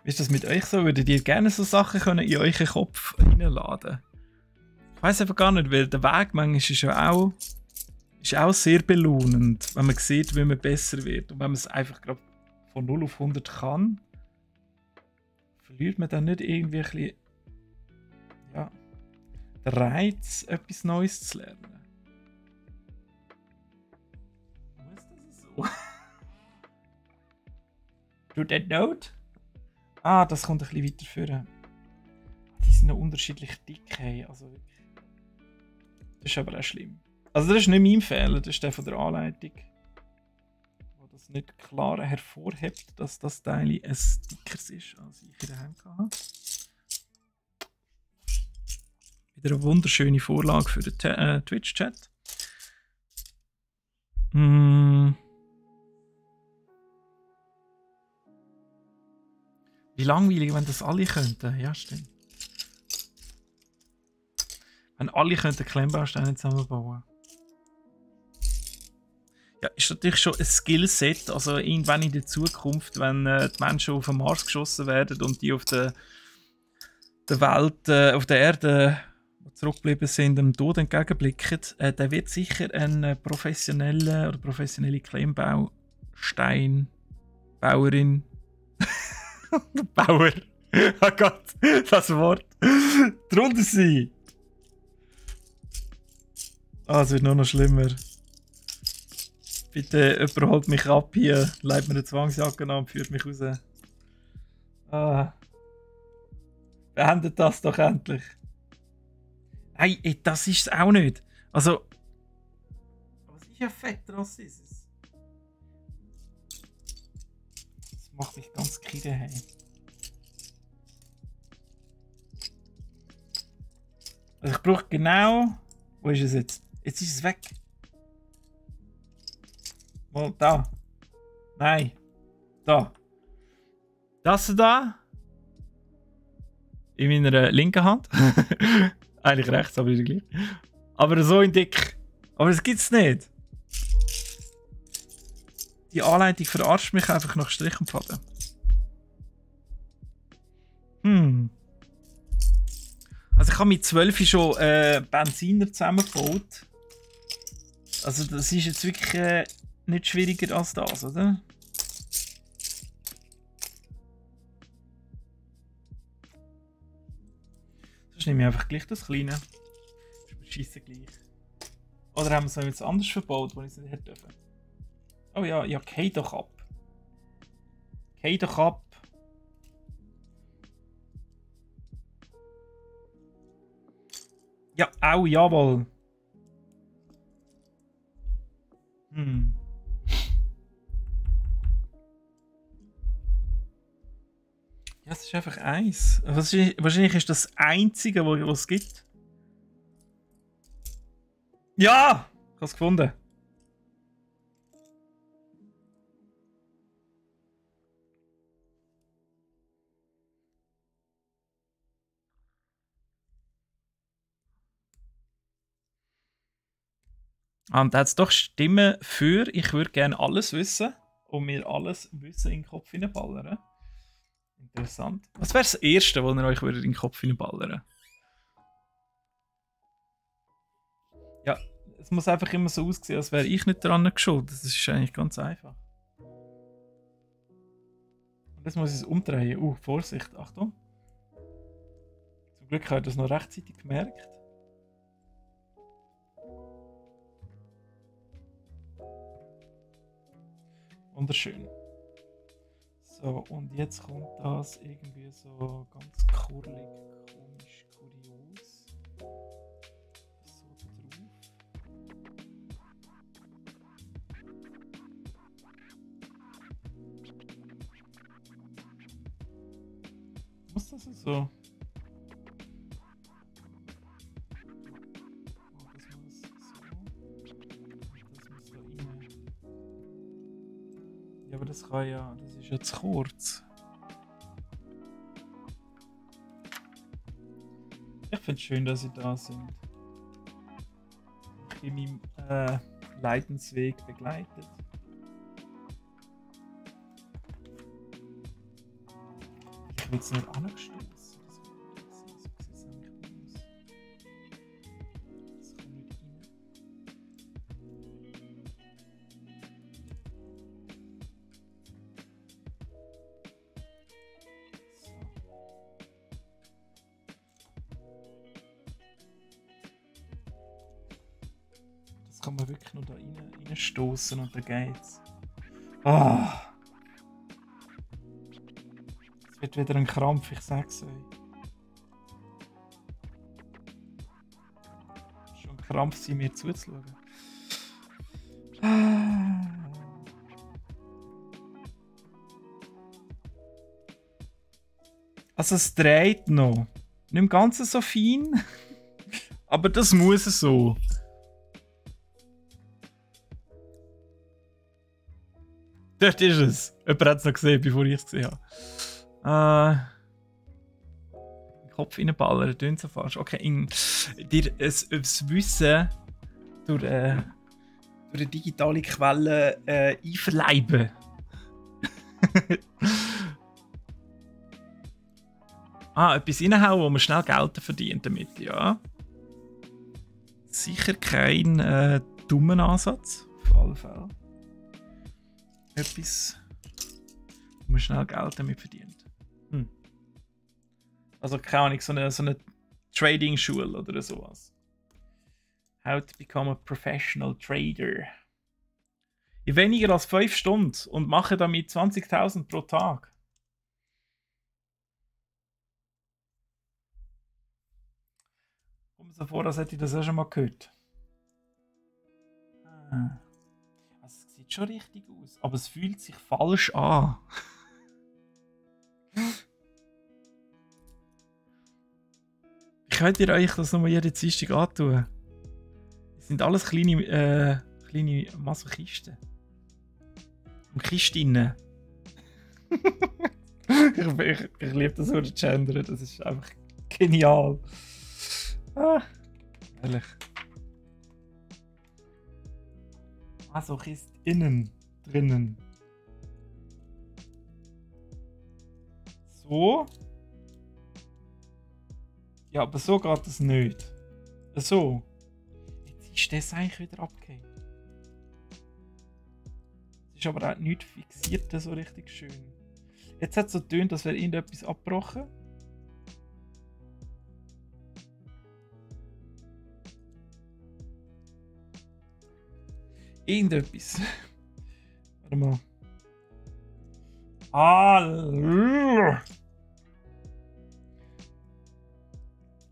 Wie ist das mit euch so? Würdet ihr gerne so Sachen können in euren Kopf reinladen? Ich weiß einfach gar nicht, weil der Weg manchmal ist auch sehr belohnend, wenn man sieht, wie man besser wird. Und wenn man es einfach gerade von 0 auf 100 kann, verliert man dann nicht irgendwie ein bisschen, ja, den Reiz, etwas Neues zu lernen. Muss das so? Do that note? Ah, das kommt ein bisschen weiter vorne. Die sind noch unterschiedlich dick. Hey. Also wirklich. Das ist aber auch schlimm. Also das ist nicht mein Fehler, das ist der von der Anleitung. Wo das nicht klar hervorhebt, dass das Teil ein Stickers ist, als ich in der Hand hatte. Wieder eine wunderschöne Vorlage für den Twitch-Chat. Wie langweilig, wenn das alle könnten. Ja, stimmt. Wenn alle könnten Klemmbausteine zusammenbauen. Ja, ist natürlich schon ein Skillset. Also irgendwann in der Zukunft, wenn die Menschen auf den Mars geschossen werden und die auf der Welt, auf der Erde, die zurückgeblieben sind, dem Tod entgegenblicken, dann wird sicher eine professionelle Klemmbausteinbauerin Bauer. Oh Gott, das Wort. Drunter sein. Ah, es wird nur noch schlimmer. Bitte, jemand holt mich ab hier, leitet mir eine Zwangsjacke an und führt mich raus. Ah. Beendet das doch endlich. Nein, das ist es auch nicht. Also. Was ist ja Fettrassismus? Das macht mich ganz kirre, hey. Also ich brauche genau. Wo ist es jetzt? Jetzt ist es weg. Mal da. Nein. Da. Das da. In meiner linken Hand. Eigentlich rechts, aber ist gleich. Aber so in dick. Aber das gibt's nicht. Die Anleitung verarscht mich einfach nach Strich und Faden. Also ich habe mit 12 schon Benziner zusammengebaut. Also das ist jetzt wirklich nicht schwieriger als das, oder? Sonst nehme ich einfach gleich das Kleine. Das beschissen gleich. Oder haben wir es noch etwas anderes verbaut, wo ich es nicht hätte dürfen? Oh ja, ja, geh doch ab. Geh doch ab. Ja, au, jawohl. Ja, es ist einfach eins. Wahrscheinlich ist das einzige, was es gibt. Ja! Ich habe es gefunden. Und da hat es doch Stimmen für, ich würde gerne alles wissen und mir alles Wissen in den Kopf hineinballern. Interessant. Was wäre das Erste, was ihr euch in den Kopf hineinballern? Ja, es muss einfach immer so aussehen, als wäre ich nicht dran geschuld. Das ist eigentlich ganz einfach. Und jetzt muss ich es umdrehen. Vorsicht, Achtung. Zum Glück habe ich das noch rechtzeitig gemerkt. Wunderschön. So, und jetzt kommt das irgendwie so ganz kurlig, komisch, kurios. So da drauf. Muss das so? Oh, das muss so. Und das muss da rein. Ja, aber das kann ja, das ist ja zu kurz. Ich finde es schön, dass sie da sind. Ich bin meinem Leidensweg begleitet. Ich will es nicht angestoßen. Das sieht nämlich aus. Das kommt nicht rein. Das kann man wirklich nur da reinstoßen und dann geht's. Ah! Es wird wieder ein Krampf, ich sag's euch. Schon ein Krampf, sie mir zuzuschauen. Also es dreht noch. Nicht im Ganzen so fein. Aber das muss es so. Dort ist es. Jemand hat es noch gesehen, bevor ich es gesehen habe. Den Kopf reinballern, tönt so falsch. Okay, dir das Wissen durch eine digitale Quelle einverleiben. Etwas reinhauen, wo man schnell Geld verdient damit, ja. Sicher kein dummer Ansatz, auf alle Fälle. Etwas, wo man schnell Geld damit verdient. Also keine Ahnung, so eine Trading-Schule oder sowas. How to become a professional trader. In weniger als 5 Stunden und mache damit 20.000 pro Tag. Kommt mir so vor, als hätte ich das auch schon mal gehört. Also es sieht schon richtig aus, aber es fühlt sich falsch an. Ich könnte euch das nochmal jede Dienstag antun. Das sind alles kleine Masochisten. Und Kistinnen. ich liebe das so Gender, das ist einfach genial. Ehrlich. Masochistinnen drinnen. So. Ja, aber so geht das nicht. So. Jetzt ist das eigentlich wieder abgehängt. Es ist aber auch nicht fixiert, so richtig schön. Jetzt hat es so getönt, als wäre irgendetwas abgebrochen. Irgendetwas. Warte mal.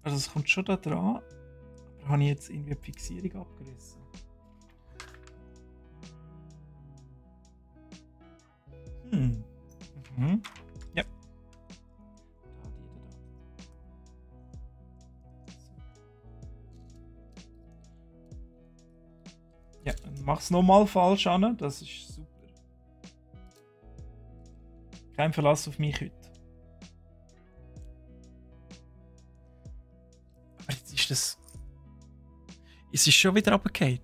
Also es kommt schon da dran, aber habe ich jetzt irgendwie die Fixierung abgerissen? Ja. Ja, dann mach's nochmal falsch an, das ist super. Kein Verlass auf mich heute. Aber jetzt ist das... Es ist schon wieder runtergefallen.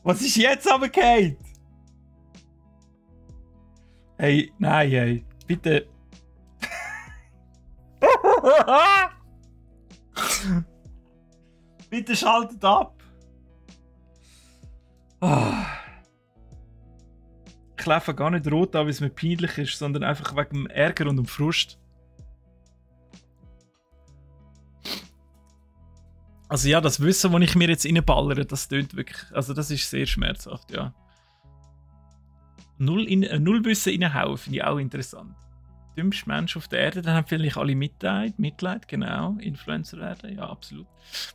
Was ist jetzt runtergefallen? Hey, nein, hey, bitte. Bitte schaltet ab. Ich laufe gar nicht rot an, weil es mir peinlich ist, sondern einfach wegen dem Ärger und dem Frust. Also ja, das Wissen, das ich mir jetzt reinballere, das tönt wirklich... Also das ist sehr schmerzhaft, ja. Null Wissen reinhauen, finde ich auch interessant. Dümmste Mensch auf der Erde, dann haben vielleicht alle Mitleid, genau. Influencer werden, ja, absolut.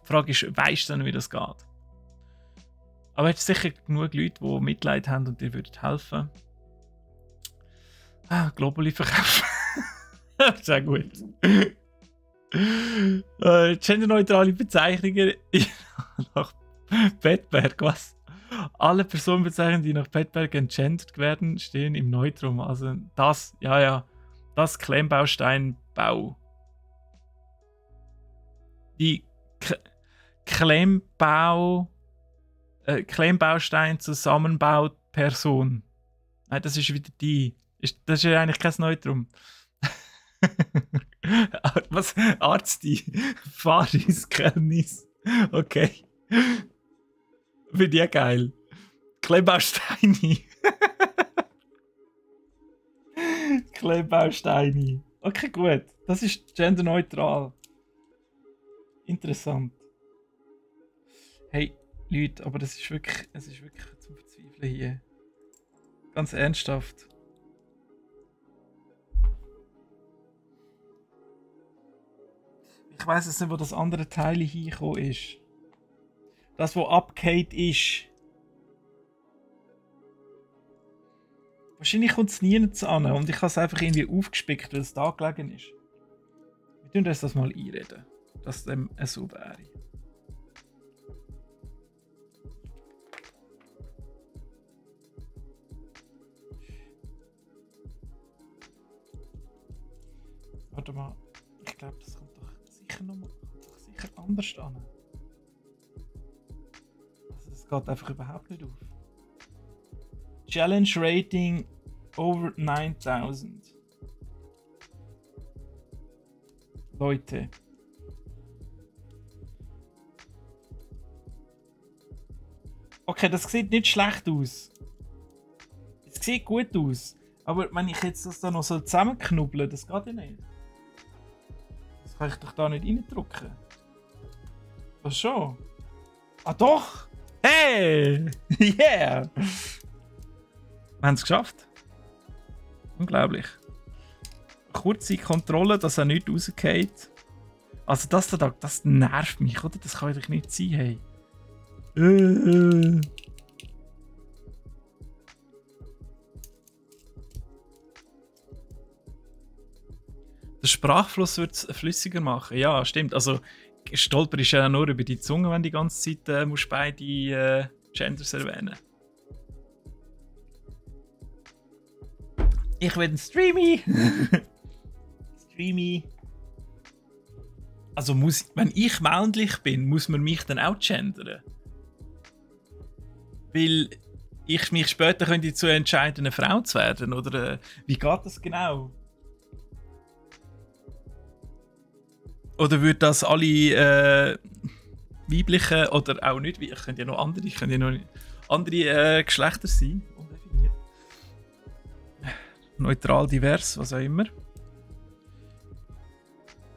Die Frage ist, weisst du dann, wie das geht? Aber es sicher genug Leute, die Mitleid haben und dir würden helfen. Ah, Globuli verkaufen. Sehr gut. Genderneutrale Bezeichnungen nach Bettberg, was? Alle Personenbezeichnungen, die nach Bettberg entgendert werden, stehen im Neutrum. Also das, ja, das Klemmbausteinbau. Die Klemmbaustein zusammenbaut Person. Nein, das ist wieder die. Das ist ja eigentlich kein Neutrum. Was? Arzti? Faris, Kennis. Okay. Finde ich ja geil. Klemmbausteine. Klemmbausteine. Okay, gut. Das ist genderneutral. Interessant. Hey, Leute, aber es ist wirklich zum Verzweifeln hier. Ganz ernsthaft. Ich weiss jetzt nicht, wo das andere Teil hingekommen ist. Das, wo abgehakt ist. Wahrscheinlich kommt es nirgends an und ich habe es einfach irgendwie aufgespickt, weil es da gelegen ist. Wir tun uns das mal einreden, dass dem so wäre. Warte mal, ich glaube, das kommt doch sicher anders an. Also es geht einfach überhaupt nicht auf. Challenge Rating over 9000. Leute. Okay, das sieht nicht schlecht aus. Es sieht gut aus. Aber wenn ich jetzt das da noch so zusammenknubbeln, das geht ja nicht. Das kann ich doch da nicht reindrücken. Was schon? Ah doch! Hey! Yeah! Wir haben es geschafft. Unglaublich. Kurze Kontrolle, dass er nicht rausgeht. Also das nervt mich, oder? Das kann doch nicht sein, hey. Der Sprachfluss wird es flüssiger machen. Ja, stimmt. Also Stolper ist ja nur über die Zunge, wenn die ganze Zeit musst beide Genders erwähnen. Ich will ein Streamy. Streamy. Also wenn ich männlich bin, muss man mich dann auch gendern. Weil ich mich später könnte dazu entscheiden, eine Frau zu werden. Oder wie geht das genau? Oder würde das alle weiblichen oder auch nicht, ich könnte ja noch andere Geschlechter sein. Undefiniert. Neutral, divers, was auch immer.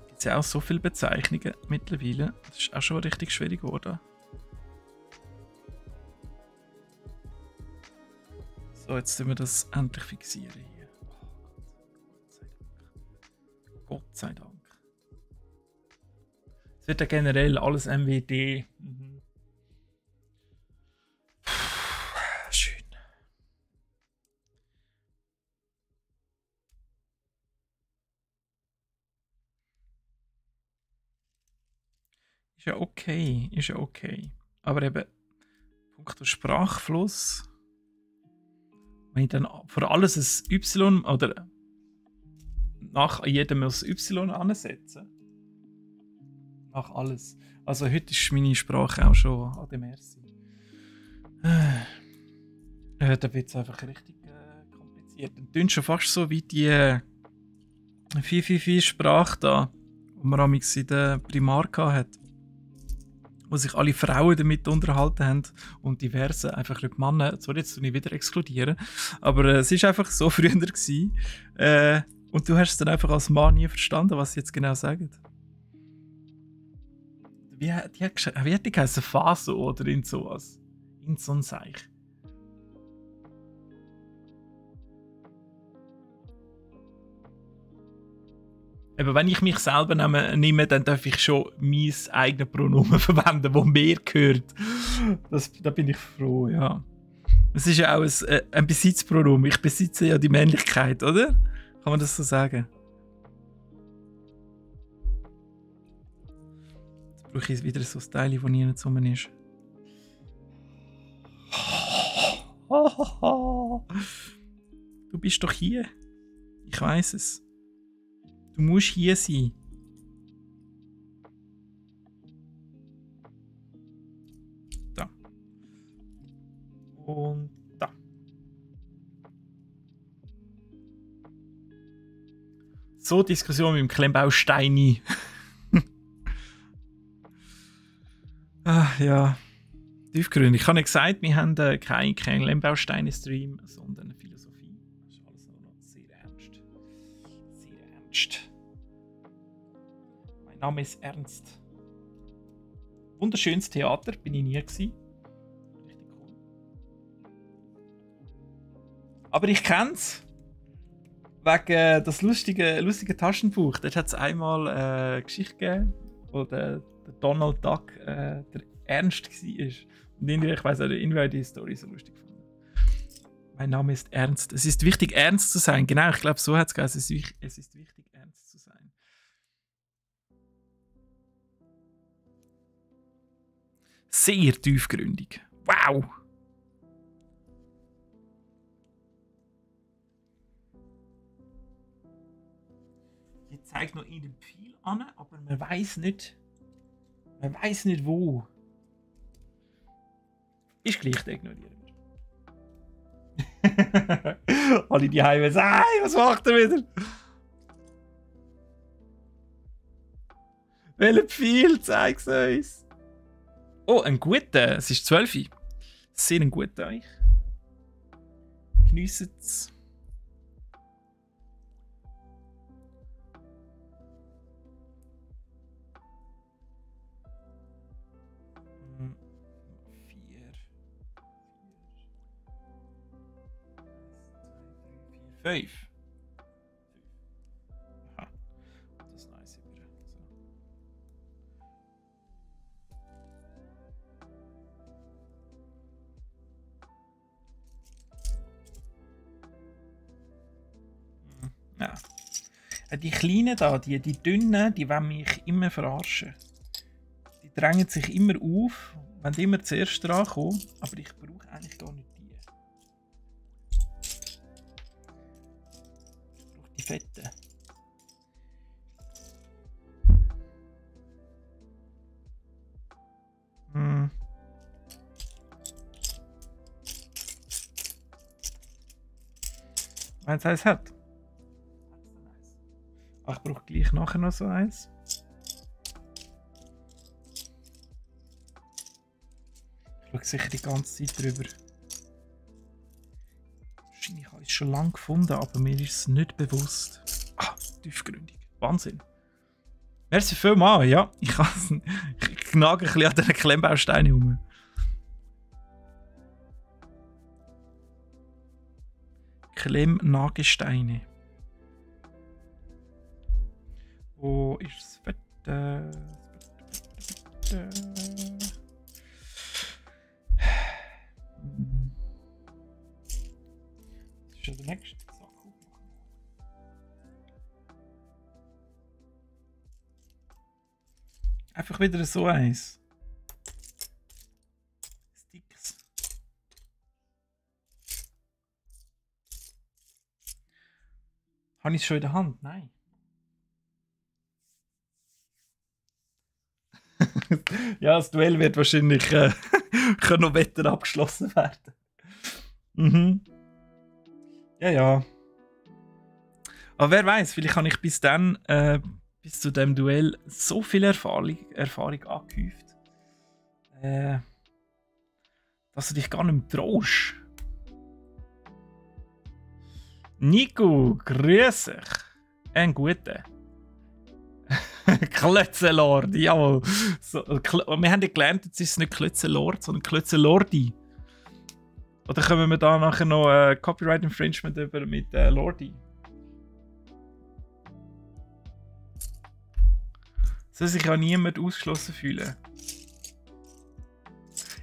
Gibt es ja auch so viele Bezeichnungen mittlerweile. Das ist auch schon richtig schwierig geworden. So, jetzt müssen wir das endlich fixieren hier. Oh Gott sei Dank. Es wird ja generell alles MWD. Schön. Ist ja okay, ist ja okay. Aber eben, punkto Sprachfluss, wenn ich dann für alles ein Y oder nach jedem ein Y ansetzen. Nach alles. Also heute ist meine Sprache auch schon an dem Merci. Da wird es einfach richtig kompliziert. Dann tun schon fast so wie die 444-Sprache da, die man amigs in der Primar hatte, wo sich alle Frauen damit unterhalten haben und diverse, einfach nicht Männer. Sorry, jetzt tue ich wieder exkludieren. Aber es war einfach so früher gewesen. Und du hast es dann einfach als Mann nie verstanden, was sie jetzt genau sagen. wie hat die geheißen? Faso oder in sowas? In so ein Seich. Aber wenn ich mich selber nehme, dann darf ich schon mein eigenes Pronomen verwenden, das mir gehört. Da bin ich froh, ja. Es ist ja auch ein Besitzpronomen. Ich besitze ja die Männlichkeit, oder? Kann man das so sagen? Jetzt brauche ich wieder so ein Teil, das nie zusammen ist. Du bist doch hier. Ich weiß es. Du musst hier sein. Da. Und da. So Diskussion mit dem Klemmbausteini. Ja. Tiefgründig. Ich habe nicht gesagt, wir haben keinen Klemmbausteine-Stream, sondern eine Philosophie. Das ist alles noch sehr ernst. Sehr ernst. Mein Name ist Ernst. Wunderschönes Theater, bin ich nie gewesen. Richtig cool. Aber ich kenne es. Wegen das lustige Taschenbuch. Dort hat es einmal eine Geschichte gegeben, wo der Donald Duck der Ernst war. Und irgendwie, ich weiss auch, irgendwie die Story so lustig gefunden. Mein Name ist Ernst. Es ist wichtig, ernst zu sein. Genau, ich glaube, so hat es geheißen. Es ist wichtig, ernst zu sein. Sehr tiefgründig. Wow! Ich zeige noch in den Pfeil an, aber man weiß nicht wo. Ist gleich, den ignorieren wir. Alle die Heime sagen, hey, was macht er wieder? Welcher Pfeil, zeig's uns. Oh, ein guter. Es ist 12 Uhr. Sehr ein guter euch. Geniessen's. Vijf. Aha. Dat is nice weer. Ja. Die Kleinen da, die Dünnen, die wollen mich immer verarschen. Die drängen sich immer auf, wenn die immer zuerst dran kommen, aber ich brauche eigentlich gar nicht die. Ich brauche die Fetten. Wenn es eins hat. Ach, ich brauche gleich nachher noch so eins. Ich schaue sicher die ganze Zeit drüber. Wahrscheinlich habe ich es schon lange gefunden, aber mir ist es nicht bewusst. Ah, tiefgründig. Wahnsinn. Merci vielmals, ja. Ich knage ein bisschen an diesen Klemmbausteinen herum. Klemmnagesteine. Wo ist das Fette? Das ist schon der nächste Sache. Einfach wieder so eins. Sticks. Habe ich es schon in der Hand? Nein. Ja, das Duell wird wahrscheinlich kann noch weiter abgeschlossen werden. Mhm. Ja. Aber wer weiß, vielleicht habe ich bis dann, bis zu dem Duell, so viel Erfahrung angehäuft, dass du dich gar nicht mehr traust. Nico, grüß dich. Ein guter. Klötzenlord, jawohl. So, wir haben ja gelernt, jetzt ist es nicht Klötzenlord, sondern Klötzenlordi. Oder kommen wir da nachher noch Copyright Infringement über mit Lordi? Soll sich auch niemand ausgeschlossen fühlen.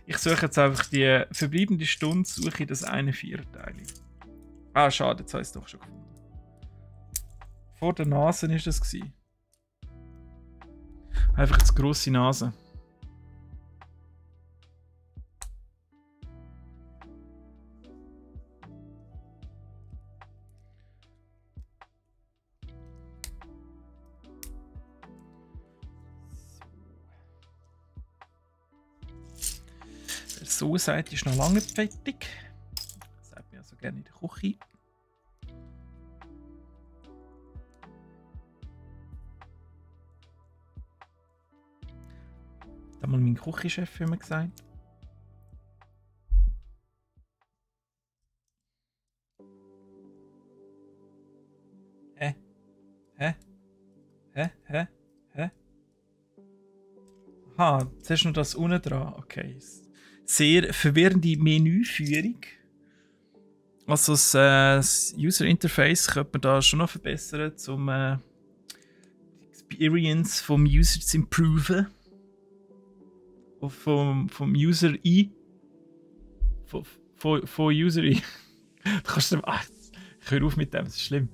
Ich suche jetzt einfach die verbleibende Stunde, suche ich das eine Vierteil. Ah, schade, jetzt habe ich es doch schon gefunden. Vor der Nase war das. Einfach eine grosse Nase. So sagt, ist noch lange nicht fertig. Das sagt mir also gerne in der Küche. Das hat mal mein Küchenchef immer gesagt. Hä? Hä? Hä? Hä? Hä? Aha, jetzt hast du noch das unten dran. Okay. Sehr verwirrende Menüführung. Also das User Interface könnte man da schon noch verbessern, um die Experience vom User zu improven. Vom User I. Von User I. Du kannst dem. Ach, ich höre auf mit dem, das ist schlimm.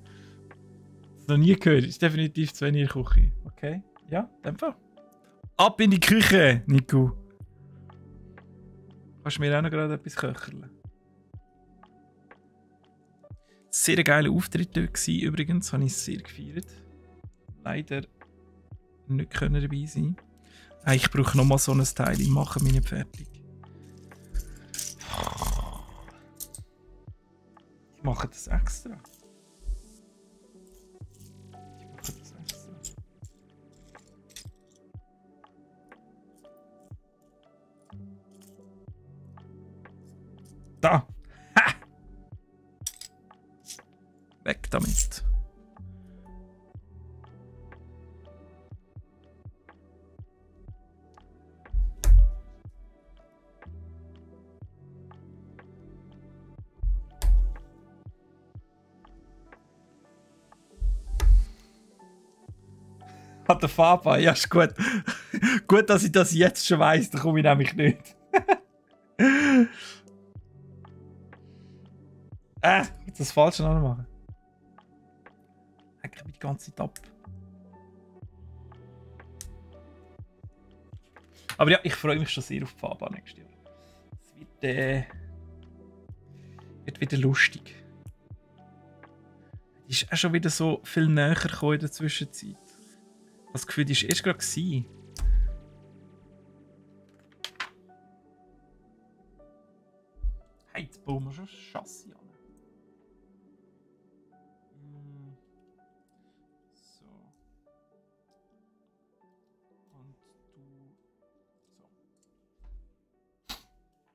Das ist noch nie gehört. Das ist definitiv zu wenig in der Küche. Okay? Ja, in dem Fall. Ab in die Küche, Nico. Kannst du mir auch noch gerade etwas köcheln? Sehr geiler Auftritt dort gewesen, übrigens. Habe ich sehr gefeiert. Leider nicht können dabei sein. Ich brauche nochmal so ein Teil. Ich mache mich nicht fertig. Ich mache das extra. Da! Ha! Weg damit! Hat der Farbe? Ja, ist gut. Gut, dass ich das jetzt schon weiss, da komme ich nämlich nicht. Das Falsche noch machen. Ich mich die ganze Zeit ab. Aber ja, ich freue mich schon sehr auf die Fahrbahn nächstes Jahr. Es wird wieder lustig. Die ist auch schon wieder so viel näher gekommen in der Zwischenzeit. Das Gefühl, die war erst gerade gewesen. Hey, jetzt bauen wir schon Chassis an. So. Und du. So.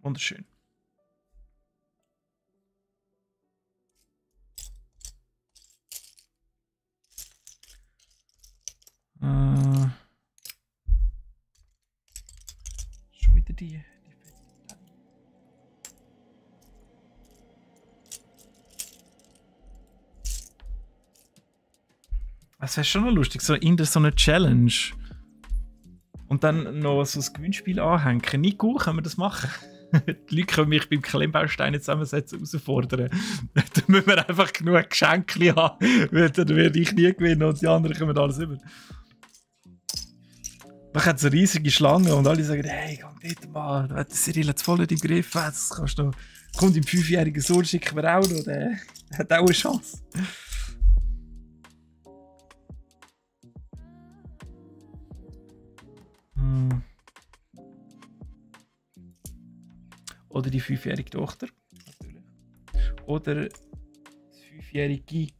Wunderschön. Schon wieder die. Das wäre schon noch lustig, so in so eine Challenge. Und dann noch so ein Gewinnspiel anhängen. Nico, können wir das machen? Die Leute können mich beim Klemmbausteine zusammensetzen herausfordern. Dann müssen wir einfach genug Geschenke haben, weil dann werde ich nie gewinnen und die anderen kommen alles über. Man hat so riesige Schlangen und alle sagen, hey, komm dort mal, der Cyril hat es voll nicht im Griff, das kannst du noch. Kommt im 5-jährigen Sohn, schicken wir auch noch, der hat auch eine Chance. Oder die 5-jährige Tochter, natürlich. Oder das 5-jährige.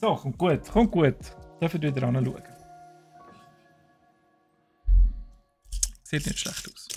So, kommt gut, kommt gut. Dürfen wieder anschauen. Sieht nicht schlecht aus.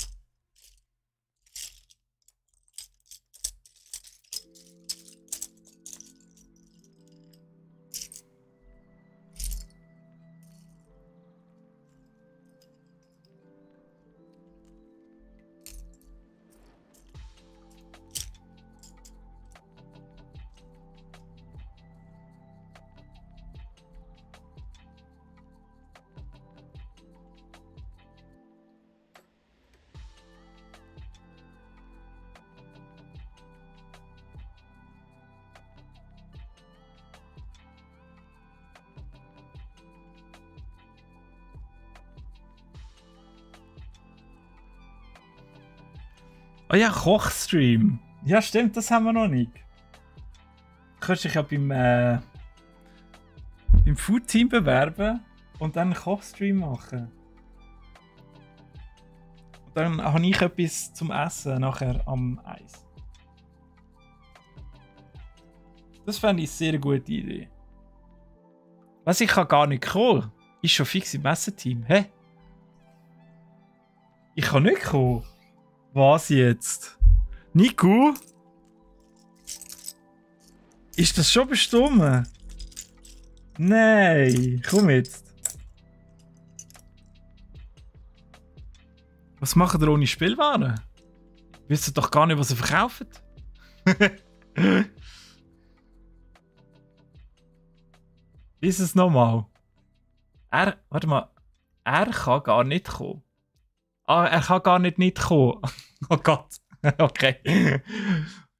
Oh ja, Kochstream. Ja, stimmt, das haben wir noch nicht. Du kannst dich ja beim Food-Team bewerben und dann einen Kochstream machen. Und dann habe ich etwas zum Essen nachher am Eis. Das fände ich eine sehr gute Idee. Was, ich kann gar nicht kommen. Ist schon fix im Messeteam. Hä? Ich kann nicht kommen. Was jetzt? Nico? Ist das schon bestimmt? Nein, komm jetzt. Was macht ihr ohne Spielwaren? Wisst ihr doch gar nicht, was ihr verkauft? Ist es nochmal? Warte mal. Er kann gar nicht kommen. Ah, er kann gar nicht kommen. Oh Gott. Okay.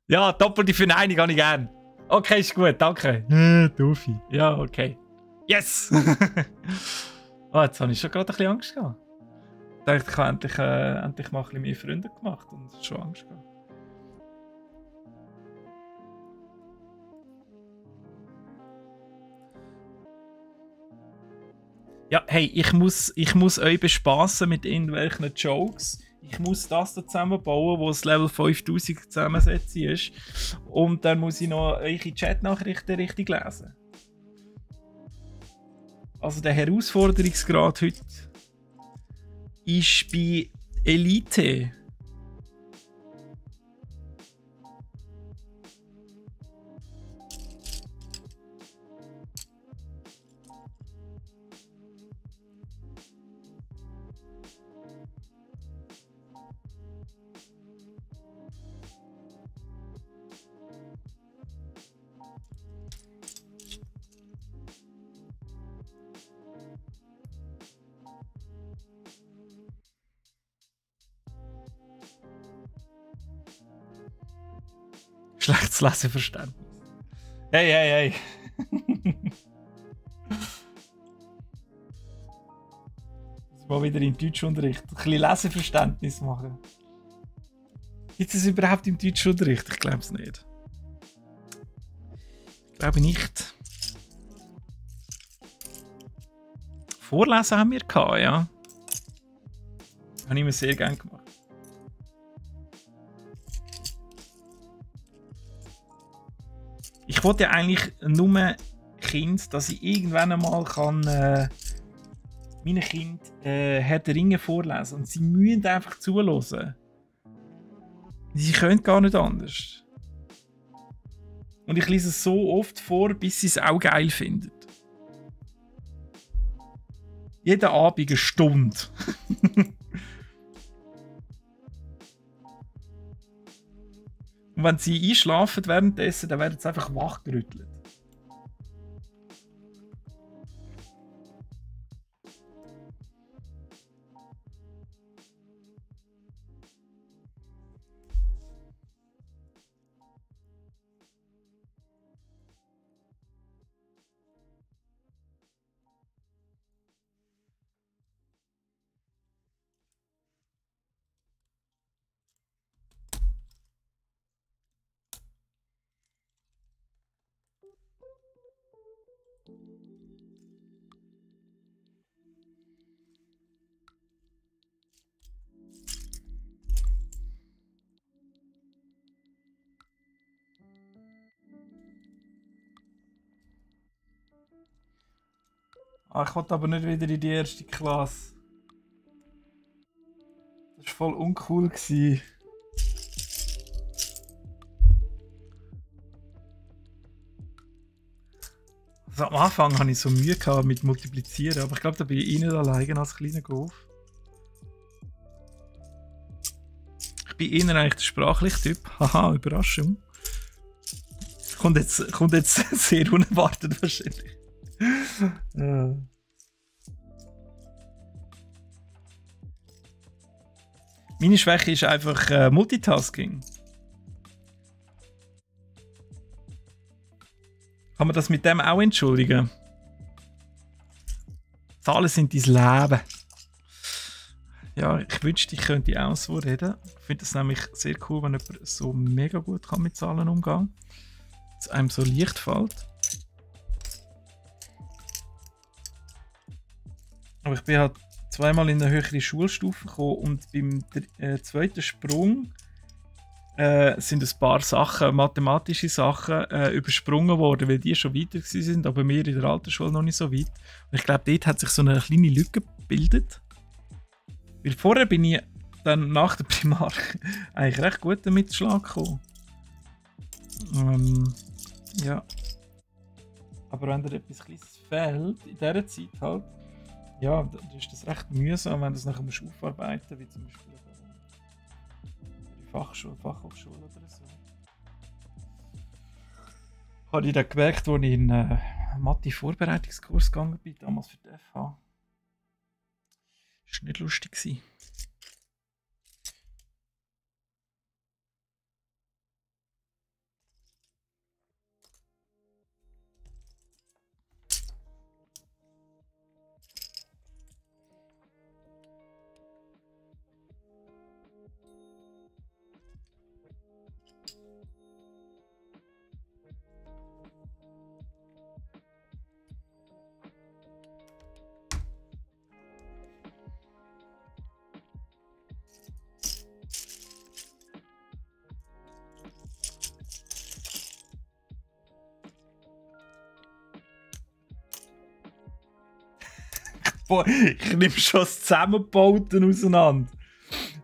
Ja, doppelte Verneinung habe ich gern. Okay, ist gut, danke. Doofi. Ja, okay. Yes! Oh, jetzt habe ich schon gerade ein bisschen Angst gehabt. Ich dachte, ich habe endlich mal ein bisschen mehr Freunde gemacht und schon Angst gehabt. Ja, hey, ich muss euch bespaßen mit irgendwelchen Jokes. Ich muss das da zusammenbauen, wo das Level 5000 zusammensetzen ist. Und dann muss ich noch eure Chat-Nachrichten richtig lesen. Also der Herausforderungsgrad heute ist bei Elite. Schlechtes Leseverständnis. Hey, hey, hey. Muss mal wieder im Deutschunterricht ein bisschen Leseverständnis machen. Gibt es überhaupt im Deutschunterricht? Ich glaube es nicht. Ich glaube nicht. Vorlesen haben wir gehabt, ja. Habe ich mir sehr gerne gemacht. Ich wollte ja eigentlich nur Kind, dass ich irgendwann einmal kann meinen Kind Herr der Ringe vorlesen und sie müssen einfach zuhören. Sie können gar nicht anders. Und ich lese es so oft vor, bis sie es auch geil finden. Jeden Abend eine Stunde. Und wenn sie einschlafen währenddessen, dann werden sie einfach wachgerüttelt. Ah, ich wollte aber nicht wieder in die erste Klasse. Das war voll uncool gewesen. Also am Anfang hatte ich so Mühe gehabt mit Multiplizieren, aber ich glaube, da bin ich nicht alleine als kleiner Golf. Ich bin eher eigentlich der sprachliche Typ. Haha, Überraschung. Kommt jetzt sehr unerwartet wahrscheinlich. Ja. Meine Schwäche ist einfach Multitasking. Kann man das mit dem auch entschuldigen? Zahlen sind dein Leben. Ja, ich wünschte, ich könnte auch so reden. Ich finde es nämlich sehr cool, wenn jemand so mega gut kann mit Zahlen umgehen kann. Dass einem so leicht fällt. Aber ich bin halt zweimal in eine höhere Schulstufe gekommen und beim zweiten Sprung sind ein paar Sachen, mathematische Sachen, übersprungen worden, weil die schon weiter sind, aber wir in der Altersschule noch nicht so weit. Und ich glaube, dort hat sich so eine kleine Lücke gebildet. Weil vorher bin ich dann nach der Primar eigentlich recht gut damit zu Schlag gekommen. Ja. Aber wenn dir etwas Kleines fehlt, in dieser Zeit halt, ja, dann ist das recht mühsam, wenn du es nachher aufarbeiten musst, wie zum Beispiel die Fachhochschule oder so. Habe ich dann gemerkt, als ich in einen Mathe-Vorbereitungskurs gegangen bin, damals für die FH. Das war nicht lustig. Boah, ich nehme schon das Zusammenbauten auseinander.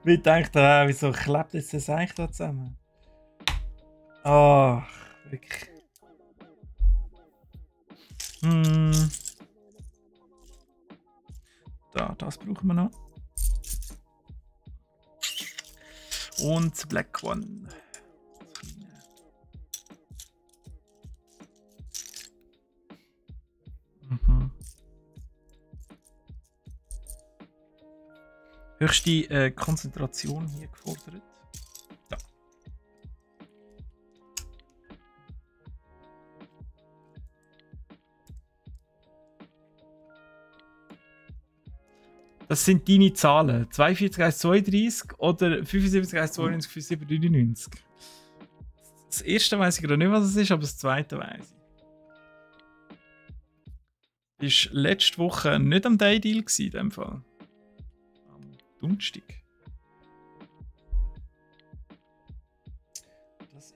Ich dachte, wieso klebt jetzt das eigentlich da zusammen? Ach, wirklich. Das brauchen wir noch. Und das Black One. Höchste Konzentration hier gefordert. Ja. Das sind deine Zahlen. 42 1 32 oder 75 1 92 47 99. Das erste weiss ich gerade nicht, was es ist, aber das zweite weiss ich. Ist letzte Woche nicht am Day Deal in dem Fall. Am Donnerstag. Das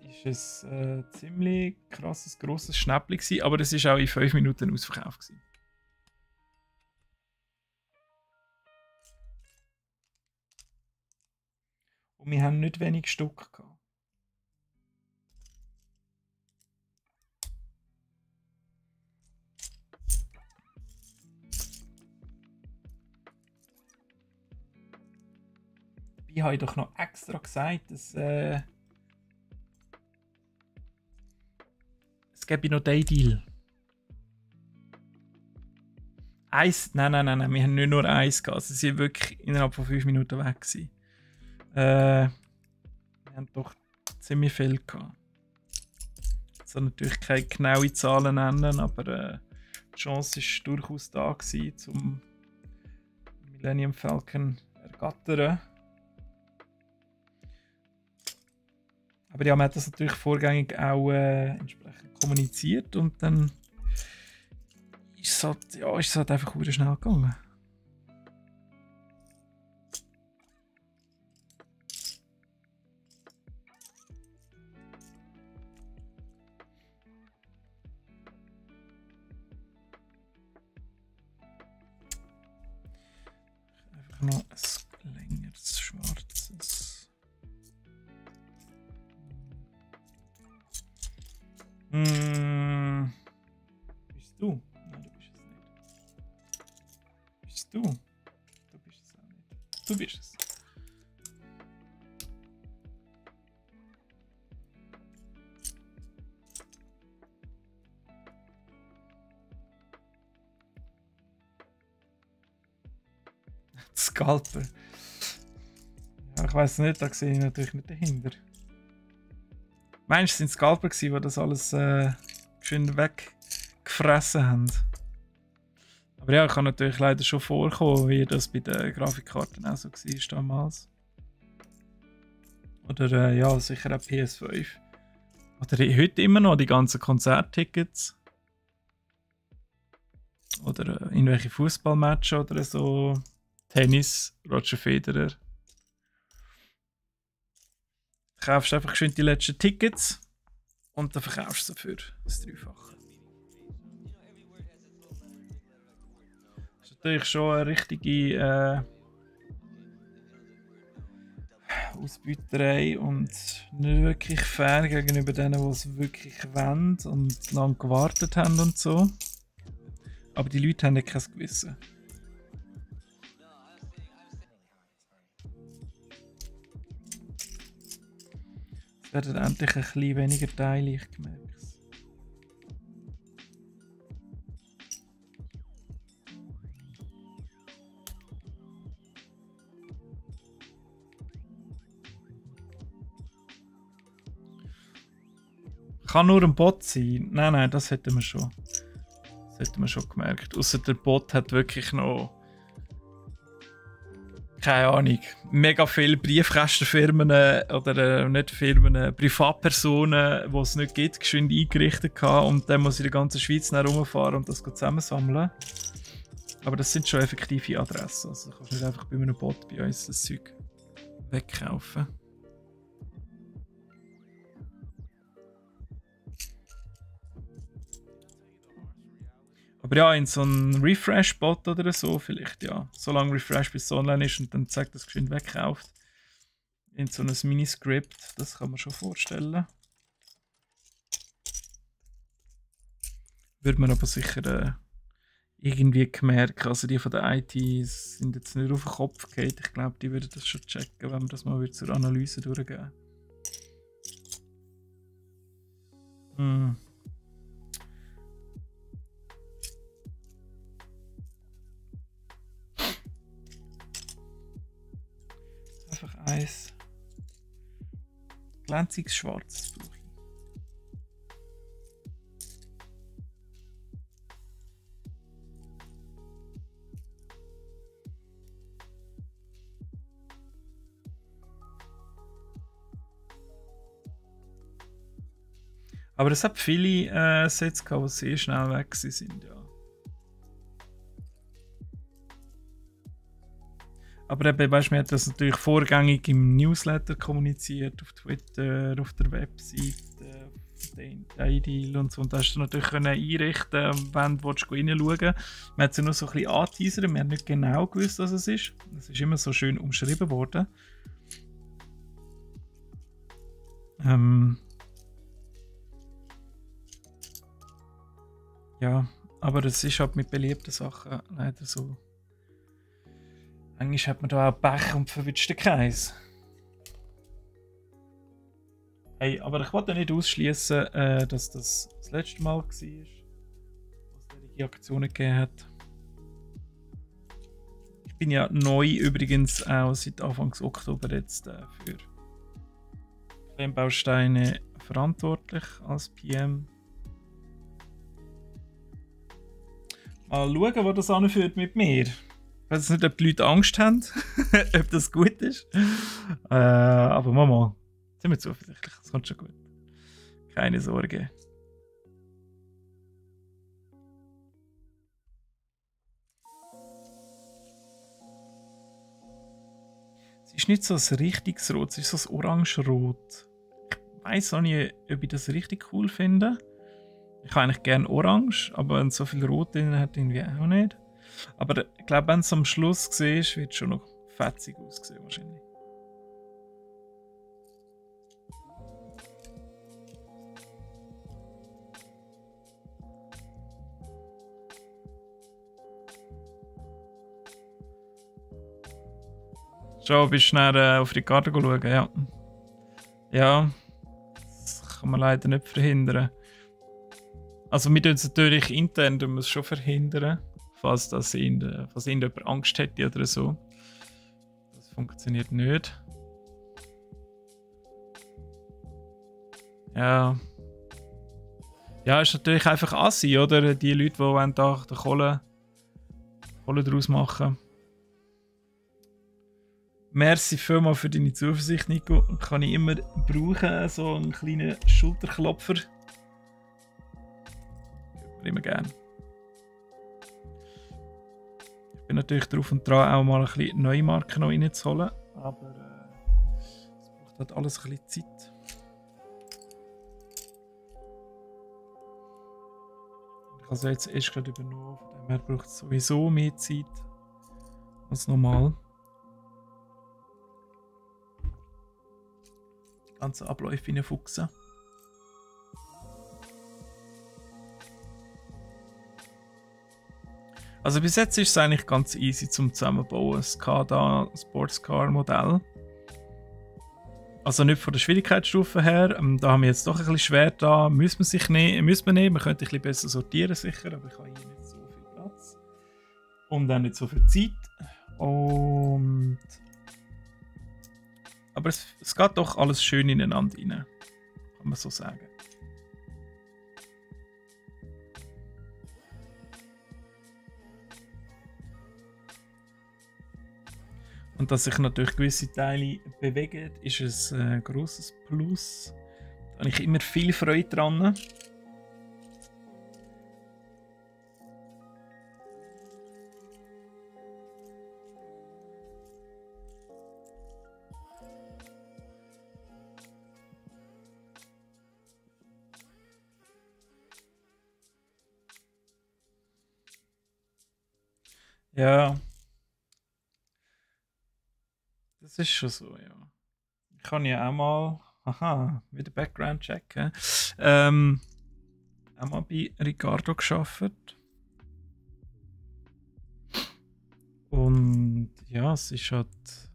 war ein ziemlich krasses, grosses Schnäppchen, aber es war auch in 5 Minuten ausverkauft. Und wir haben nicht wenig Stück gehabt. Ich habe doch noch extra gesagt, dass es gäbe noch den Deal. Nein, wir haben nicht nur eins gehabt. Sie sind wirklich innerhalb von 5 Minuten weg gewesen. Wir haben doch ziemlich viel gehabt. Ich soll natürlich keine genauen Zahlen nennen, aber die Chance war durchaus da gewesen, zum Millennium Falcon ergattern. Aber ja, man hat das natürlich vorgängig auch entsprechend kommuniziert und dann ist es halt einfach sehr schnell gegangen. noch ein längeres schwarzes. Bist du? Nein, du bist es nicht. Bist du? Du bist es auch nicht. Du bist es. Scalper. Ja, ich weiß nicht, da sehe ich natürlich nicht dahinter. Meinst du, es sind Scalper gewesen, die das alles schön weggefressen haben? Aber ja, ich kann natürlich leider schon vorkommen, wie das bei den Grafikkarten auch so war damals. Oder ja, sicher auch PS5. Oder heute immer noch die ganzen Konzerttickets. Oder irgendwelche Fußballmatches oder so. Tennis, Roger Federer. Du kaufst einfach schön die letzten Tickets und dann verkaufst du sie für das Dreifache. Das ist natürlich schon eine richtige Ausbeuterei und nicht wirklich fair gegenüber denen, die es wirklich wollen und lange gewartet haben und so. Aber die Leute haben ja kein Gewissen. Es werden endlich ein bisschen weniger Teile, ich merke es. Kann nur ein Bot sein. Nein, das hätten wir schon. Das hätten wir schon gemerkt. Außer der Bot hat wirklich noch, keine Ahnung, mega viele Briefkastenfirmen oder nicht Firmen, Privatpersonen, die es nicht gibt, geschwind eingerichtet haben und dann muss in der ganzen Schweiz herumfahren und das zusammensammeln. Aber das sind schon effektive Adressen. Also du kannst nicht einfach bei einem Bot bei uns das Zeug wegkaufen. Aber ja, in so einem Refresh-Bot oder so vielleicht, ja. So lange Refresh, bis es online ist und dann zeigt das geschwind wegkauft. In so einem Miniscript, das kann man schon vorstellen. Würde man aber sicher irgendwie merken. Also die von der IT sind jetzt nicht auf den Kopf gefallen. Ich glaube, die würden das schon checken, wenn wir das mal wieder zur Analyse durchgehen. Einfach eins. Glänziges Schwarzes brauche ich. Aber es hat viele Sets gehabt, die sehr schnell weg sind, ja. Aber eben, weißt du, man hat das natürlich vorgängig im Newsletter kommuniziert, auf Twitter, auf der Webseite, auf den Ideal und so. Und da hast du natürlich einrichten, wenn du reinschauen willst. Man hat es ja nur so ein bisschen angeteasert, man hat nicht genau gewusst, was es ist. Es ist immer so schön umschrieben worden. Ja, aber es ist halt mit beliebten Sachen leider so. Eigentlich hat man da auch Pech und verwünscht den Kreis. Hey, aber ich wollte nicht ausschließen, dass das letzte Mal war, wo es solche Aktionen gegeben hat. Ich bin ja neu übrigens auch seit Anfang Oktober jetzt für Klemmbausteine verantwortlich als PM. Mal schauen, wo das anführt mit mir. Ich weiß nicht, ob die Leute Angst haben, ob das gut ist. Aber Mama, sind wir zuversichtlich, das kommt schon gut. Keine Sorge. Es ist nicht so ein richtiges Rot, es ist so ein Orange-Rot. Ich weiss auch nicht, ob ich das richtig cool finde. Ich habe eigentlich gerne Orange, aber wenn so viel Rot drin hat, irgendwie auch nicht. Aber ich glaube, wenn es am Schluss siehst, wird es schon noch fetzig ausgesehen wahrscheinlich. Schon, bist du schnell auf Ricardo schauen? Ja. Ja, das kann man leider nicht verhindern. Also wir tun es natürlich intern schon verhindern, falls irgendjemand Angst hätte oder so. Das funktioniert nicht. Ja. Ja, ist natürlich einfach assi, oder? Die Leute, die wollen da die Kohle draus machen. Merci vielmals für deine Zuversicht, Nico. Kann ich immer brauchen, so einen kleinen Schulterklopfer. Gibt mir immer gerne. Ich bin natürlich drauf und dran, auch mal ein bisschen neue Marken noch reinzuholen. Aber es braucht halt alles ein bisschen Zeit. Ich habe es jetzt erst gerade übernommen, von dem her braucht es sowieso mehr Zeit als normal. Die ganzen Abläufe reinfuchsen. Also bis jetzt ist es eigentlich ganz easy zum Zusammenbauen. Das SCADA Sportscar Modell. Also nicht von der Schwierigkeitsstufe her. Da haben wir jetzt doch ein bisschen schwer da. Müssen wir nehmen. Man könnte ein bisschen besser sortieren sicher, aber ich habe hier nicht so viel Platz. Und dann nicht so viel Zeit. Aber es geht doch alles schön ineinander rein. Kann man so sagen. Und dass sich natürlich gewisse Teile bewegen, ist ein grosses Plus. Da habe ich immer viel Freude dran. Ja. Das ist schon so, ja. Ich kann ja auch mal, wieder Background checken. Auch mal bei Ricardo gearbeitet. Und ja, es ist halt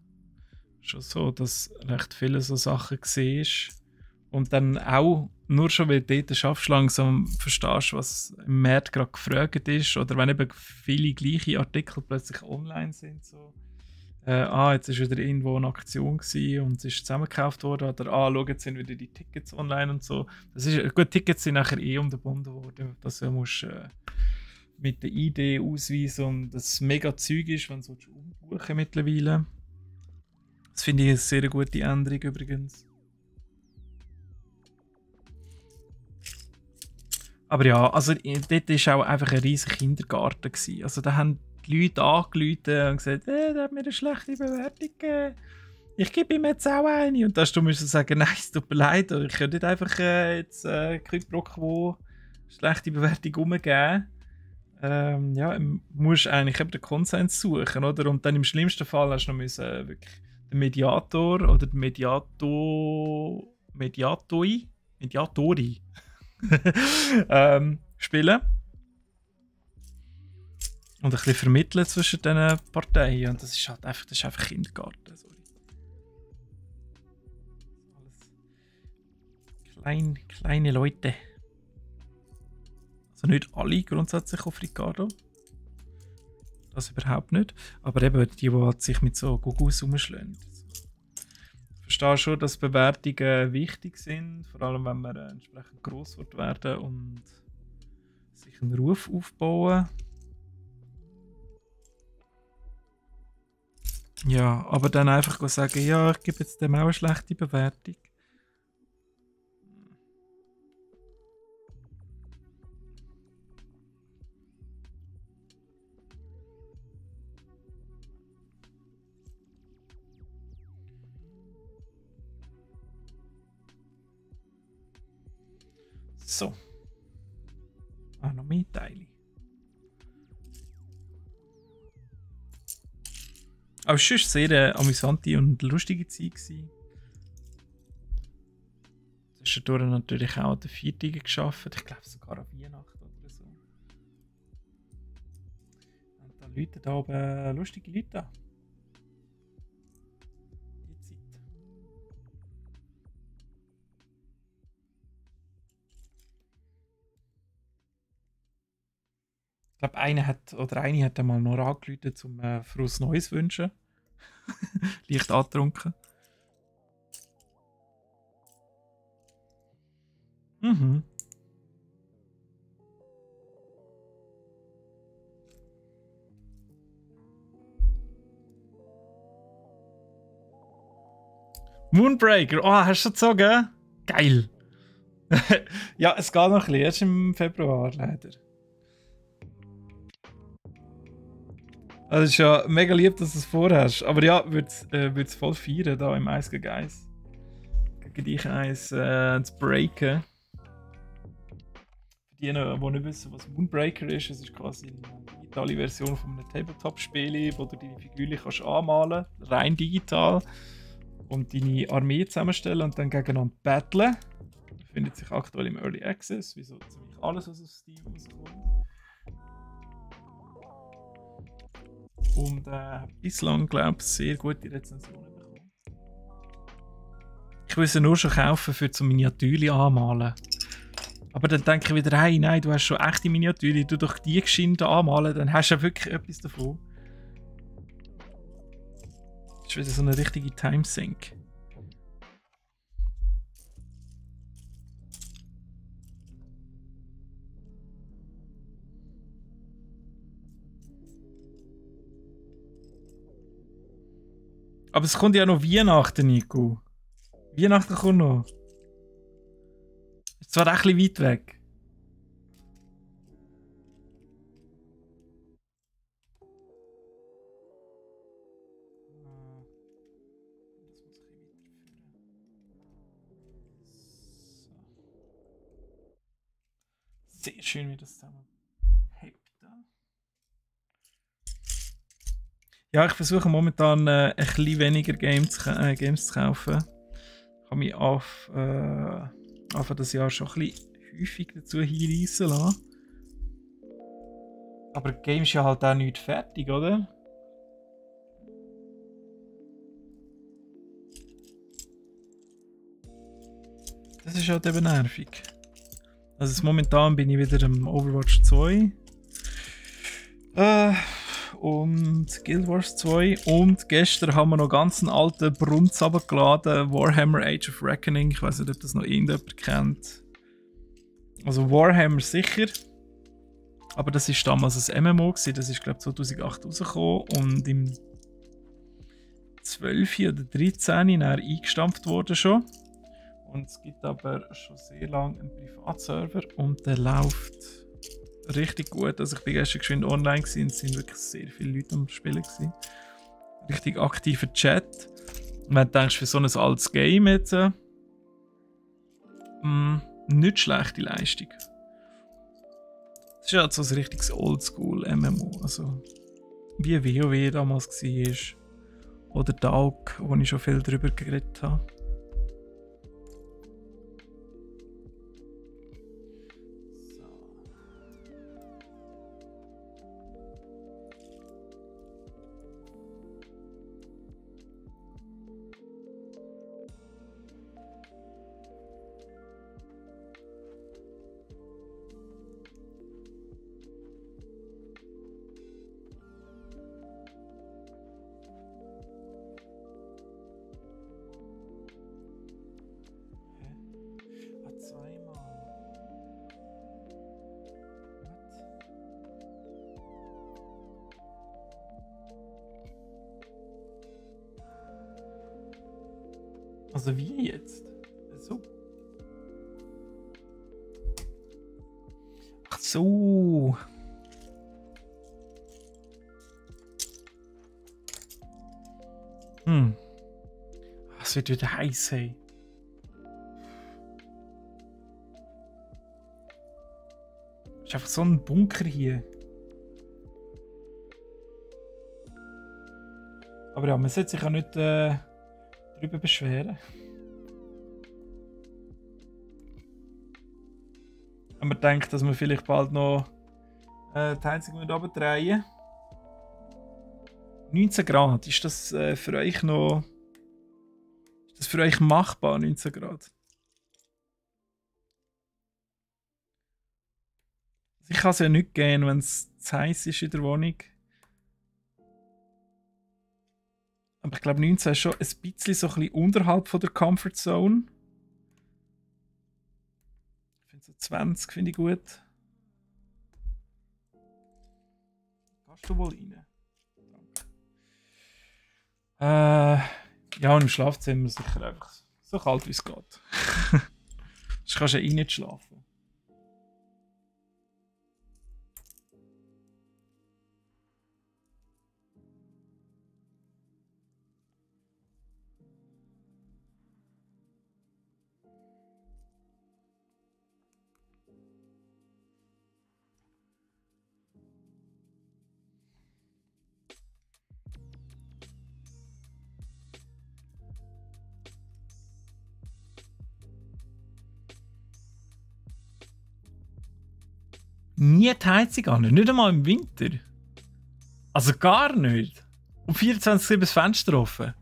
schon so, dass recht viele so Sachen siehst. Und dann auch, nur schon weil du dort schaffst, langsam verstehst, was im Markt gerade gefragt ist. Oder wenn eben viele gleiche Artikel plötzlich online sind. So. Jetzt ist wieder irgendwo eine Aktion gewesen und es ist zusammengekauft worden. Oder schau, jetzt sind wieder die Tickets online und so. Gut, Tickets sind nachher unterbunden worden. Dass du musst mit der ID ausweisen und das mega Zeug ist, wenn du umbuchen mittlerweile. Das finde ich eine sehr gute Änderung übrigens. Aber ja, also dort war auch einfach ein riesiger Kindergarten gewesen. Also da haben die Leute angerufen und gesagt, der hat mir eine schlechte Bewertung gegeben. Ich gebe ihm jetzt auch eine. Und da musst du sagen, nein, es tut mir leid. Ich kann nicht einfach jetzt Quid pro quo schlechte Bewertung umgeben. Ja, musst eigentlich eben den Konsens suchen, oder? Und dann im schlimmsten Fall hast du noch wirklich den Mediator oder den Mediatori spielen. Und ein bisschen vermitteln zwischen diesen Parteien. Und das ist halt einfach Kindergarten. Sorry. Alles kleine Leute. Also nicht alle grundsätzlich auf Ricardo. Das überhaupt nicht. Aber eben die halt sich mit so Gugus umschlagen. Ich verstehe schon, dass Bewertungen wichtig sind. Vor allem, wenn man entsprechend gross werden und sich einen Ruf aufbauen. Ja, aber dann einfach sagen, ja, ich gebe jetzt dem auch eine schlechte Bewertung. So. Noch mehr Teile. Aber es war eine sehr amüsante und lustige Zeit gewesen. Zwischendurch natürlich auch an den Viertagen gearbeitet. Ich glaube sogar an Weihnachten oder so. Und da Leute da oben, lustige Leute an. Die Zeit. Ich glaube, eine hat einmal noch angerufen, um frohes Neues zu wünschen. Leicht angetrunken. Mhm. Moonbreaker, oh, hast du gezogen? Geil! Ja, es geht noch ein bisschen, erst im Februar leider. Also, es ist ja mega lieb, dass du es vorhast. Aber ja, würde es voll feiern, da im 1 gegen 1. Gegen dich eins zu breaken. Für die, die nicht wissen, was Moonbreaker ist, es ist quasi eine digitale Version von einem Tabletop-Spiel, wo du deine Figuren kannst anmalen kannst, rein digital. Und deine Armee zusammenstellen und dann gegeneinander battlen. Befindet sich aktuell im Early Access, wie so ziemlich alles, was auf Steam rauskommt. Und bislang, glaube ich, sehr gute Rezensionen bekommen. Ich will sie nur schon kaufen, für zum Miniaturen anmalen. Aber dann denke ich wieder, hey, nein, du hast schon echte Miniaturen, du doch die geschwind anmalen, dann hast du ja wirklich etwas davon. Das ist wieder so eine richtige Timesink. Aber es kommt ja noch Weihnachten, Nico. Weihnachten kommt noch. Ist zwar auch ein bisschen weit weg. Sehr schön, wie das zusammen hebt. Ja, ich versuche momentan ein bisschen weniger Games zu kaufen. Ich habe mich Anfang des Jahres schon ein bisschen häufig dazu hinreissen lassen. Aber Game ist ja halt auch nicht fertig, oder? Das ist halt eben nervig. Also momentan bin ich wieder im Overwatch 2. Und Guild Wars 2. Und gestern haben wir noch ganz einen alten Brunz runtergeladen. Warhammer Age of Reckoning. Ich weiß nicht, ob das noch irgendjemand kennt. Also Warhammer sicher. Aber das war damals ein MMO gewesen. Das ist, glaube ich, 2008 rausgekommen. Und im 12 oder 13 eingestampft worden schon. Und es gibt aber schon sehr lange einen Privatserver und der läuft richtig gut. Also ich bin gestern geschwind online gewesen, und es sind wirklich sehr viele Leute am Spielen gewesen. Richtig aktiver Chat. Und wenn du denkst, für so ein altes Game jetzt nicht schlechte Leistung. Es ist halt so ein richtiges Oldschool-MMO. Also wie WoW damals war. Oder Dalk, wo ich schon viel darüber geredet habe. Also wie jetzt? So. Ach so. Es wird wieder heiß, hey. Es ist einfach so ein Bunker hier. Aber ja, man sollte sich auch nicht darüber beschweren. Wenn man denkt, dass man vielleicht bald noch die Heizung runterdrehen müssen. 19 Grad, ist das für euch noch... Ist das für euch machbar, 19 Grad? Ich kann es ja nicht gehen, wenn es zu heiß ist in der Wohnung. Aber ich glaube, 19 ist schon ein bisschen so ein bisschen unterhalb von der Comfort Zone. Ich finde so 20 finde ich gut. Kannst du wohl rein? Ja, und im Schlafzimmer sicher einfach so kalt wie es geht. Sonst kannst du ja nicht schlafen. Nie die Heizung an, nicht einmal im Winter. Also gar nicht. Um 24 das Fenster offen.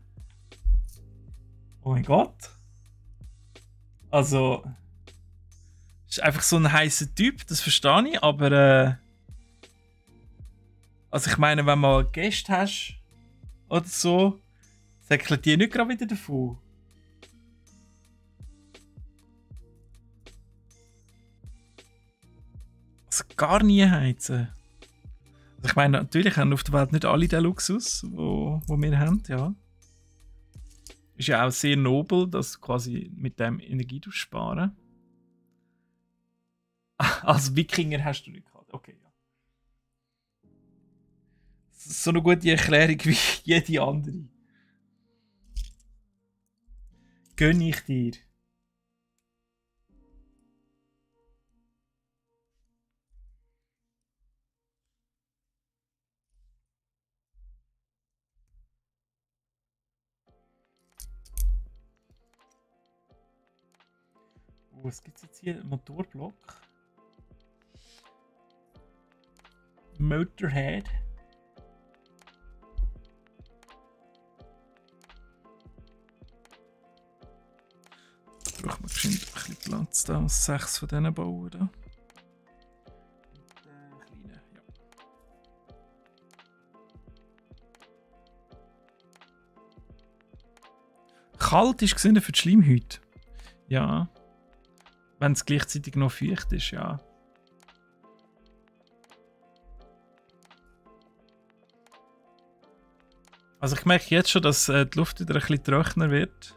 Oh mein Gott. Also. Ist einfach so ein heißer Typ, das verstehe ich, aber. Also ich meine, wenn du mal Gäste hast oder so, säckeln die nicht gerade wieder davon. Also gar nie heizen. Also ich meine, natürlich haben auf der Welt nicht alle den Luxus, wo wir haben, ja. Ist ja auch sehr nobel, dass du quasi mit dem Energie sparen. Als Wikinger hast du nicht gehabt. Okay, ja. So eine gute Erklärung wie jede andere. Gönn ich dir. Was gibt es jetzt hier? Motorblock. Motorhead. Da braucht man bestimmt ein bisschen Platz da, aus 6 von diesen bauen. Da. Kleine, ja. Kalt ist gesehen für die Schleimhäute. Ja. Wenn es gleichzeitig noch feucht ist, ja. Also ich merke jetzt schon, dass die Luft wieder ein bisschen trockener wird.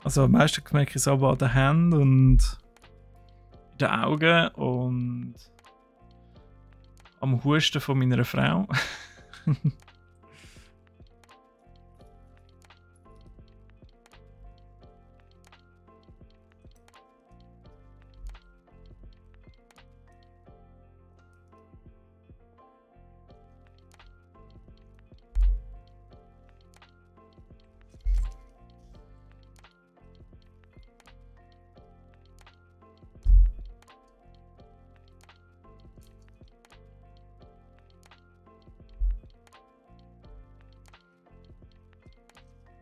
Also am meisten merke ich es aber an den Händen und in den Augen und am Husten von meiner Frau.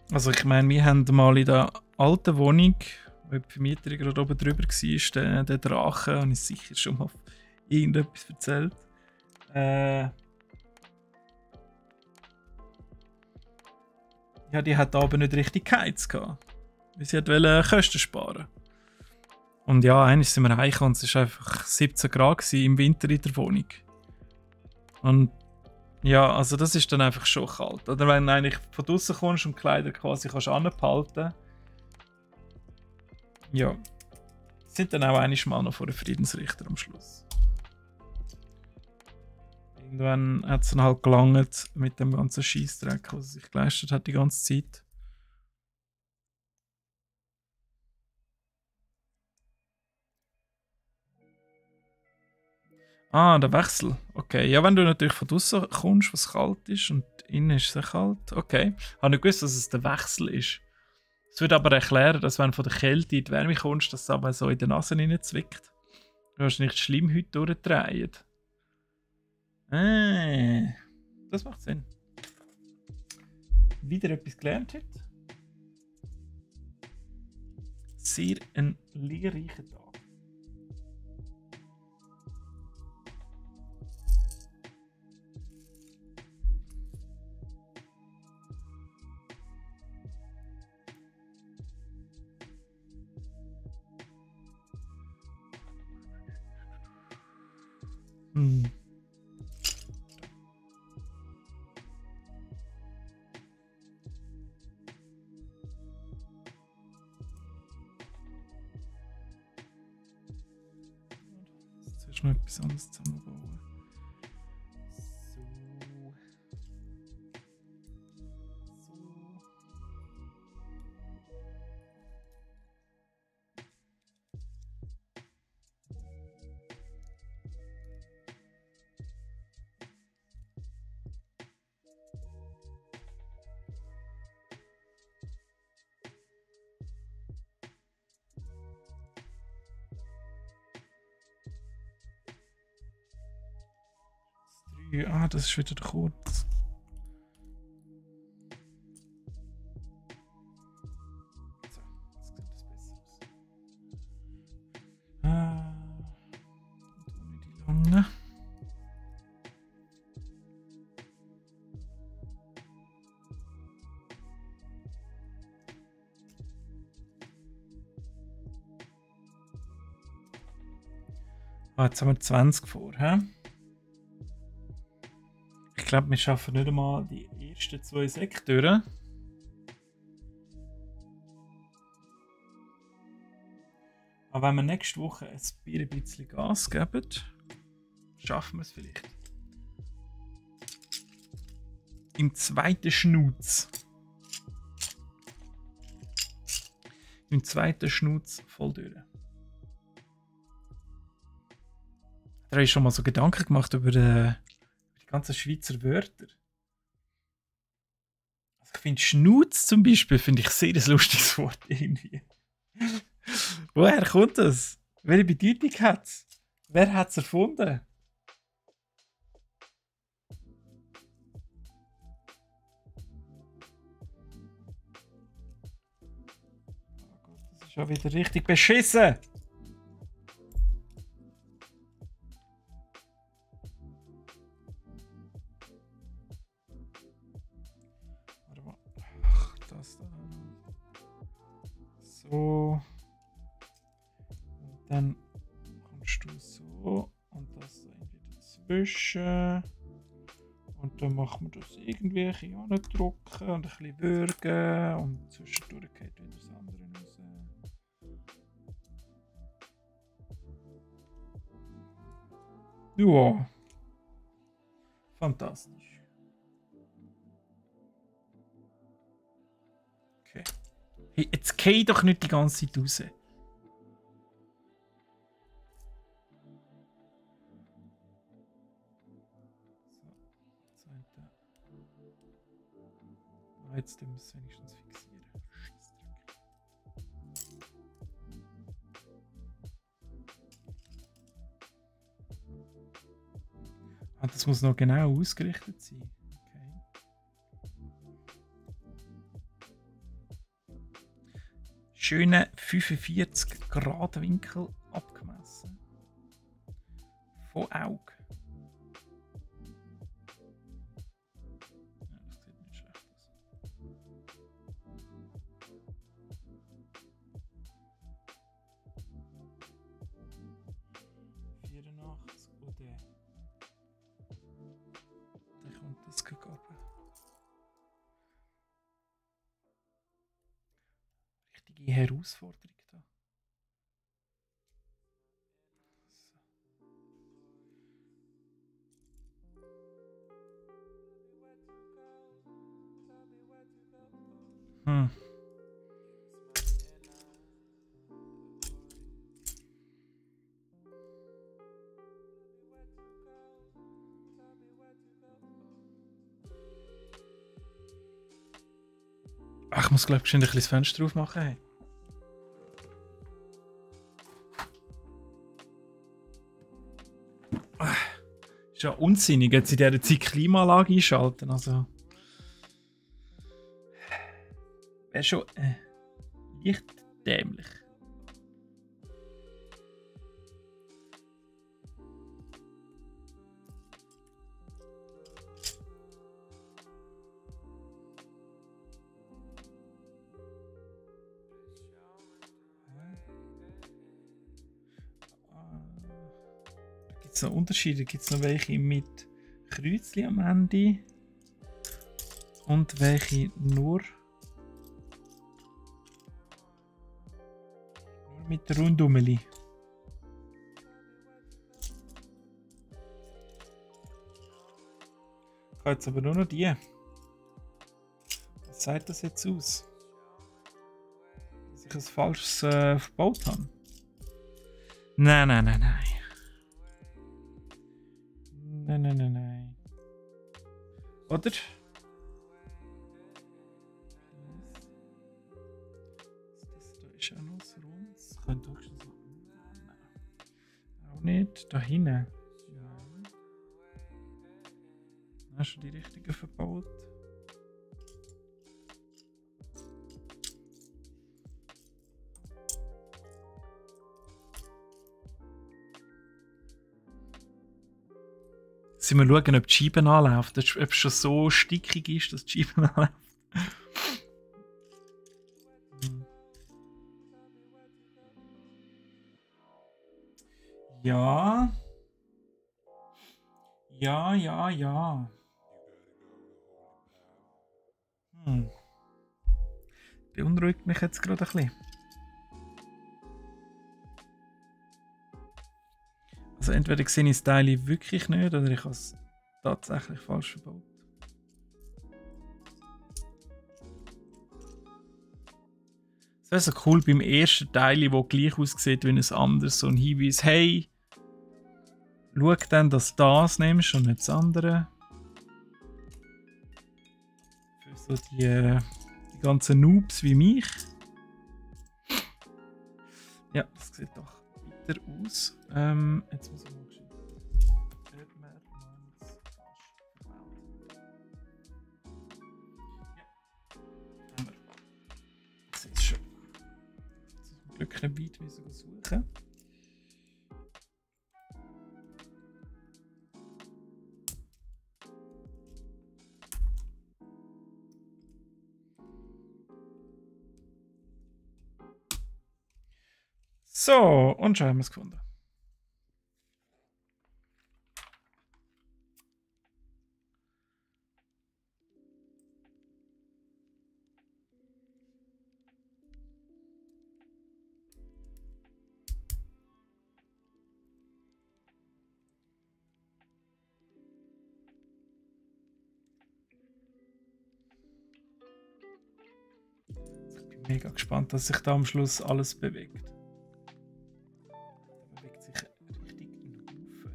Also ich meine, wir haben mal in der alten Wohnung, wo die Vermieterin gerade oben drüber war, den Drachen, habe ich sicher schon mal irgendetwas erzählt. Ja, die hat aber nicht richtig geheizt gehabt. Weil sie wollte Kosten sparen. Und ja, eigentlich sind wir heimgekommen und es war einfach 17 Grad im Winter in der Wohnung. Und ja, also das ist dann einfach schon kalt. Oder wenn du eigentlich von draußen kommst und die Kleider quasi kannst anbehalten. Ja. Sind dann auch einmal noch vor dem Friedensrichter am Schluss. Irgendwann hat es dann halt gelangt mit dem ganzen Scheissdreck, was er sich geleistet hat die ganze Zeit. Ah, der Wechsel. Okay. Ja, wenn du natürlich von draußen kommst, was kalt ist und innen ist es sehr kalt. Okay. Ich habe nicht gewusst, dass es der Wechsel ist. Das würde aber erklären, dass wenn du von der Kälte in die Wärme kommst, dass es aber so in der Nase reinzwickt. Du hast nicht die Schleimhäute durchdrehen. Das macht Sinn. Wieder etwas gelernt heute. Sehr ein lehrreicher Tag. Hm. Zuerst noch etwas anderes zusammenbauen. So. Ah, das ist wieder der kurz. So, jetzt sieht das besser aus. Und ohne die lange. Ah, jetzt haben wir 20 vor, hä? Ich glaube, wir schaffen nicht einmal die ersten 2 Sektoren. Aber wenn wir nächste Woche ein bisschen Gas geben, schaffen wir es vielleicht. Im zweiten Schnutz. Im zweiten Schnutz voll durch. Da habe ich schon mal so Gedanken gemacht über die ganzen Schweizer Wörter. Also ich finde Schnutz zum Beispiel finde ich sehr ein lustiges Wort irgendwie. Woher kommt das? Welche Bedeutung hat es? Wer hat es erfunden? Oh Gott, das ist ja wieder richtig beschissen. Warte mal. Ach, das da. So. Und dann kommst du so. Und das da irgendwie dazwischen. Und dann machen wir das irgendwie ein bisschen drücken und ein bisschen würgen. Und zwischendurch geht wieder das andere raus. Ja. Fantastisch. Okay. Hey, jetzt geh doch nicht die ganze Zeit raus. Jetzt müssen wir es wenigstens fixieren. Ah, das muss noch genau ausgerichtet sein. Okay. Schöne 45 Grad Winkel abgemessen. Von Auge. Richtige Herausforderung da. Hm. Ich muss glaube ich ein bisschen das Fenster aufmachen. Hey. Ist ja unsinnig, jetzt in dieser Zeit Klimaanlage einschalten. Also. Wäre schon leicht dämlich. Gibt es noch Unterschiede? Gibt es noch welche mit Kreuzchen am Ende? Und welche nur mit Rundumeli? Ich habe jetzt aber nur noch die. Was sagt das jetzt aus? Dass ich etwas Falsches verbaut habe? Nein, nein, nein, nein. Nein, nein, nein, nein. Oder? Das da ist auch noch so rund. Das könnte auch schon so. Nein. Auch nicht. Da hinten. Nein. Hast du die richtige verbaut? Sollen wir schauen, ob die Scheibe anläuft? Ob es schon so stickig ist, dass die Scheibe anläuft? Ja. Ja, ja, ja. Beunruhigt mich jetzt gerade ein bisschen. Also entweder sehe ich das Teil wirklich nicht oder ich habe es tatsächlich falsch verbaut. Es wäre so cool beim ersten Teil, wo gleich aussieht wie ein anderes, so ein Hinweis, hey, schau dann, dass du das nimmst und nicht das andere. Für so die ganzen Noobs wie mich. Ja, das sieht doch weiter aus. Jetzt muss ich mal schauen. Ob man es falsch verbaut. Ja, haben wir. Das ist schon. Zum Glück nicht weit müssen suchen. So, und schon haben wir es gefunden. Ich bin mega gespannt, dass sich da am Schluss alles bewegt. Da bewegt sich richtig in Haufen.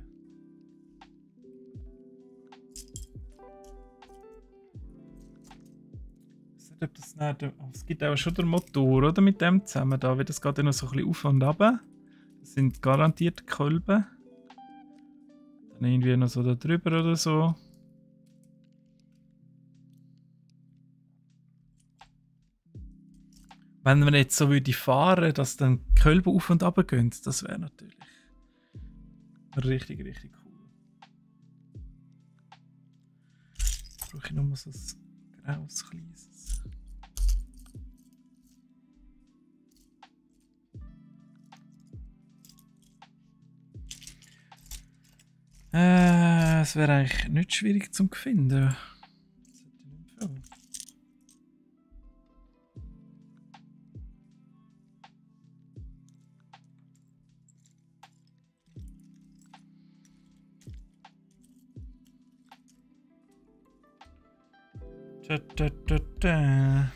Ich weiß nicht, ob das nicht, es gibt auch schon den Motor, oder? Mit dem zusammen da, weil das geht ja noch so ein bisschen auf und ab. Das sind garantiert Kolben. Dann irgendwie noch so da drüber oder so. Wenn man jetzt so würde fahren, dass dann die Kölben auf und ab gehen, das wäre natürlich richtig, richtig cool. Jetzt brauche ich nochmal so ein graues kleines. Es wäre eigentlich nicht schwierig zu finden. Das hätte ich nicht empfehlen. Da.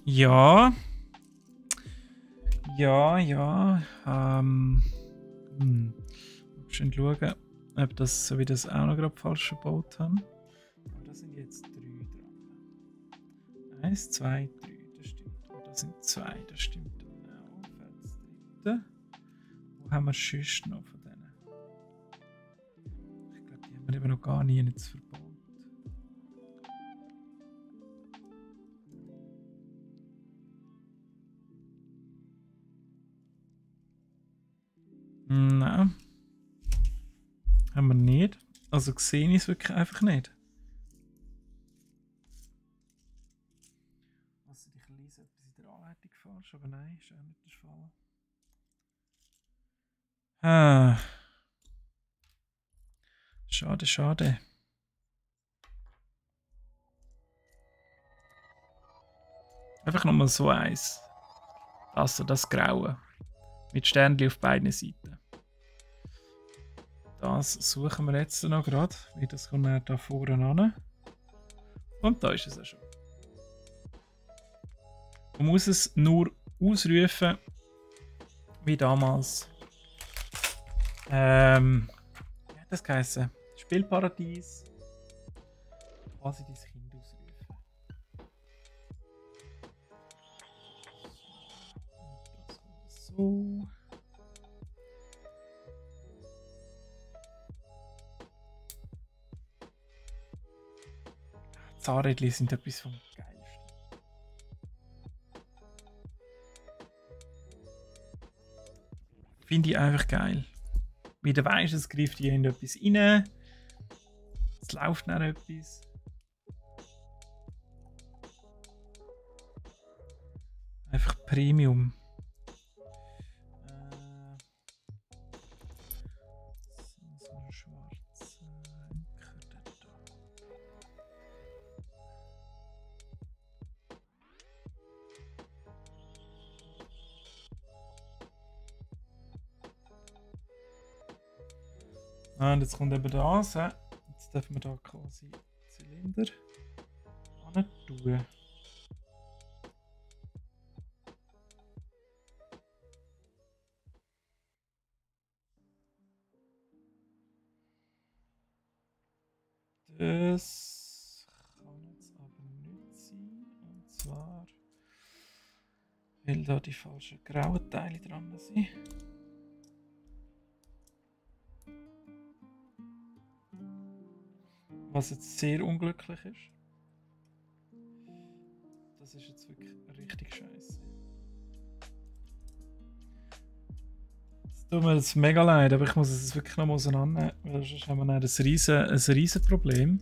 Ja. Ja. Schön schauen, ob das so wie das auch noch gerade falsch verbaut haben. Aber da sind jetzt 3 dran. 1, 2, 3, das stimmt. Und da sind 2, das stimmt auch. Fällt das dritte. Wo haben wir sonst noch von denen? Ich glaube, die haben wir eben noch gar nie jetzt verbaut. Nein. Haben wir nicht. Also sehe ich es wirklich einfach nicht. Also ich lese etwas in der Anleitung falsch, aber nein, ist auch nicht der Fall. Ah. Schade, schade. Einfach nochmal so eins. Also das Graue. Mit Sternchen auf beiden Seiten. Das suchen wir jetzt noch gerade. Wie das kommt er da vorne an. Und da ist es auch schon. Man muss es nur ausrufen, wie damals. Wie hat das geheißen? Spielparadies. Quasi dein Kind ausrufen. Das kommt so. Zahnrädchen sind etwas vom Geilsten. Finde ich einfach geil. Wie du weißt, es greift hier in etwas rein. Es läuft nach etwas. Einfach Premium. So ein schwarzer Anker da. Und jetzt kommt eben das. Jetzt dürfen wir da quasi Zylinder an tun. Das kann jetzt aber nicht sein. Und zwar, weil da die falschen grauen Teile dran sind. Was jetzt sehr unglücklich ist. Das ist jetzt wirklich richtig scheiße. Es tut mir jetzt mega leid, aber ich muss es wirklich noch mal auseinandernehmen, weil sonst haben wir dann ein riesen Problem.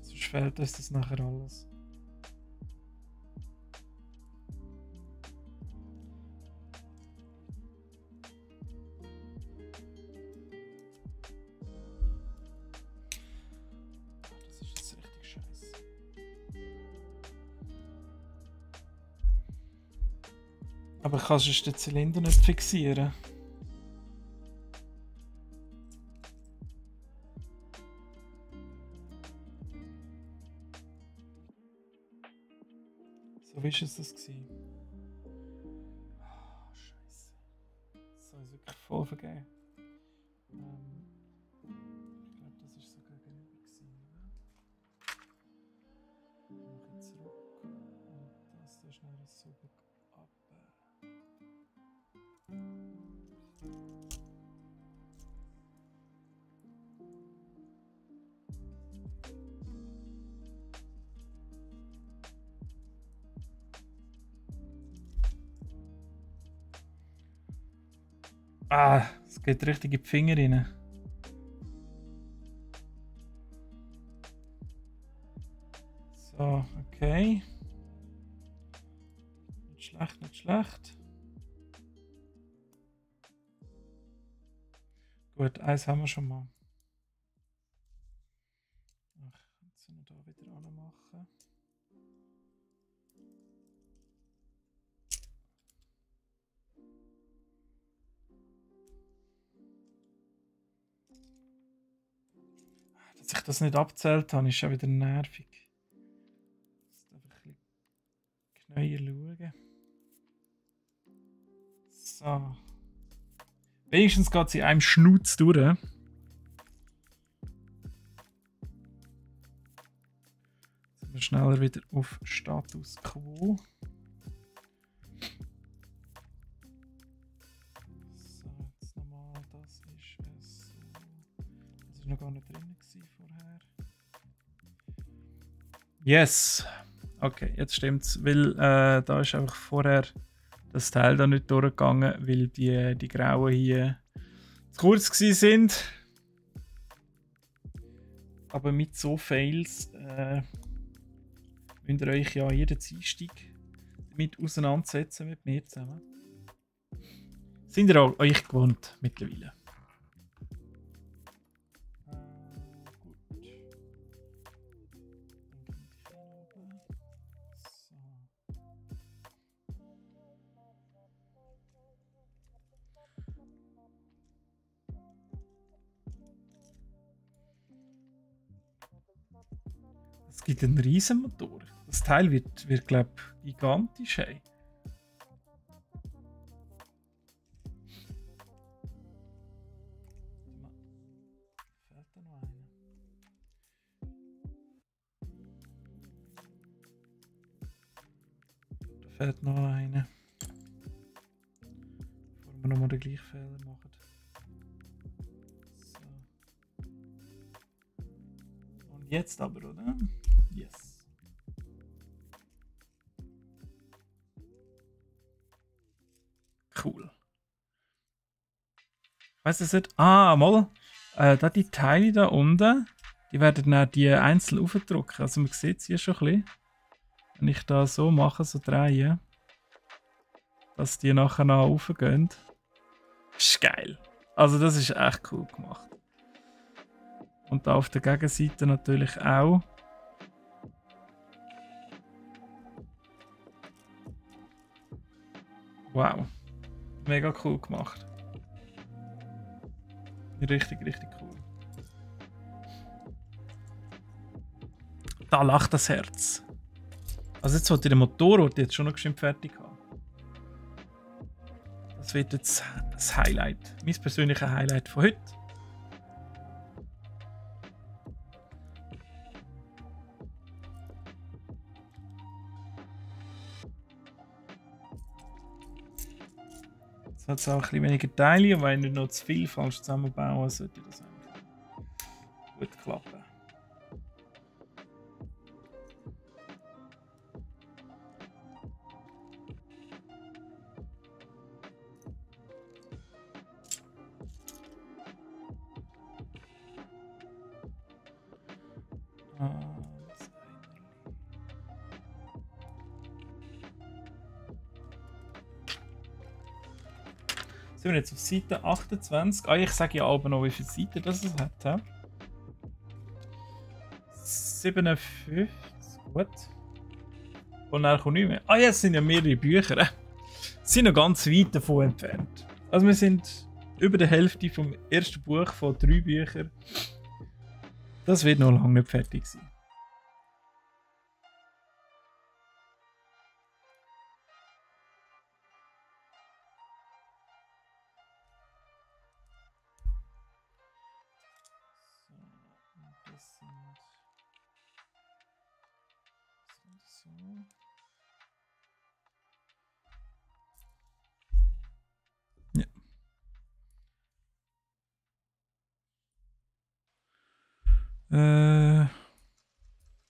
Sonst fehlt uns das nachher alles. Aber kannst du den Zylinder nicht fixieren? So wie ist es das gewesen? Oh, Scheiße. Das soll ich wirklich voll vergeben. Ich glaube, das ist sogar genug gewesen, oder? Mach ich zurück. Und das da schnell so gut ab. Ah, es geht richtig in die Finger rein. So, okay. Nicht schlecht, nicht schlecht. Gut, eins haben wir schon mal. Ach, jetzt noch da wieder anmachen. Dass ich das nicht abzählt habe, ist schon wieder nervig. Schnell schauen. So. Wenigstens geht sie einem Schnutz durch. Jetzt sind wir schneller wieder auf Status Quo. So, jetzt nochmal, das ist es so. Das ist noch gar nicht drin vorher. Yes! Okay, jetzt stimmt's, weil da ist einfach vorher das Teil da nicht durchgegangen, weil die Grauen hier zu kurz gewesen sind. Aber mit so Fails müsst ihr euch ja jeden Dienstag damit auseinandersetzen mit mir zusammen. Sind ihr auch euch gewohnt mittlerweile? Es gibt einen Riesenmotor. Das Teil wird glaube ich, gigantisch. Hey. Fehlt da noch einer? Da fehlt noch einer. Bevor wir nochmal den gleichen Fehler machen. So. Und jetzt aber, oder? Yes. Cool. Ich weiß es nicht. Ah, mal. Da die Teile da unten, die werden dann die einzeln aufgedruckt. Also man sieht es hier schon ein bisschen. Wenn ich da so mache, so drehe, dass die nachher noch raufgehen. Ist geil. Also das ist echt cool gemacht. Und da auf der Gegenseite natürlich auch. Wow. Mega cool gemacht. Richtig, richtig cool. Da lacht das Herz. Also jetzt wollte ich den Motor jetzt schon noch geschwind fertig haben. Das wird jetzt das Highlight. Mein persönliches Highlight von heute. Jetzt hat es auch ein bisschen weniger Teile, und wenn ich nicht noch zu viel falsch zusammenbauen, sollte das einfach gut klappen. Sind wir jetzt auf Seite 28. Ah, ich sage ja aber noch, wie viele Seiten das es hat. He? 57. Gut. Und dann kommt nicht mehr. Ah ja, es sind ja mehrere Bücher. Es sind noch ganz weit davon entfernt. Also wir sind über die Hälfte vom ersten Buch von 3 Büchern. Das wird noch lange nicht fertig sein.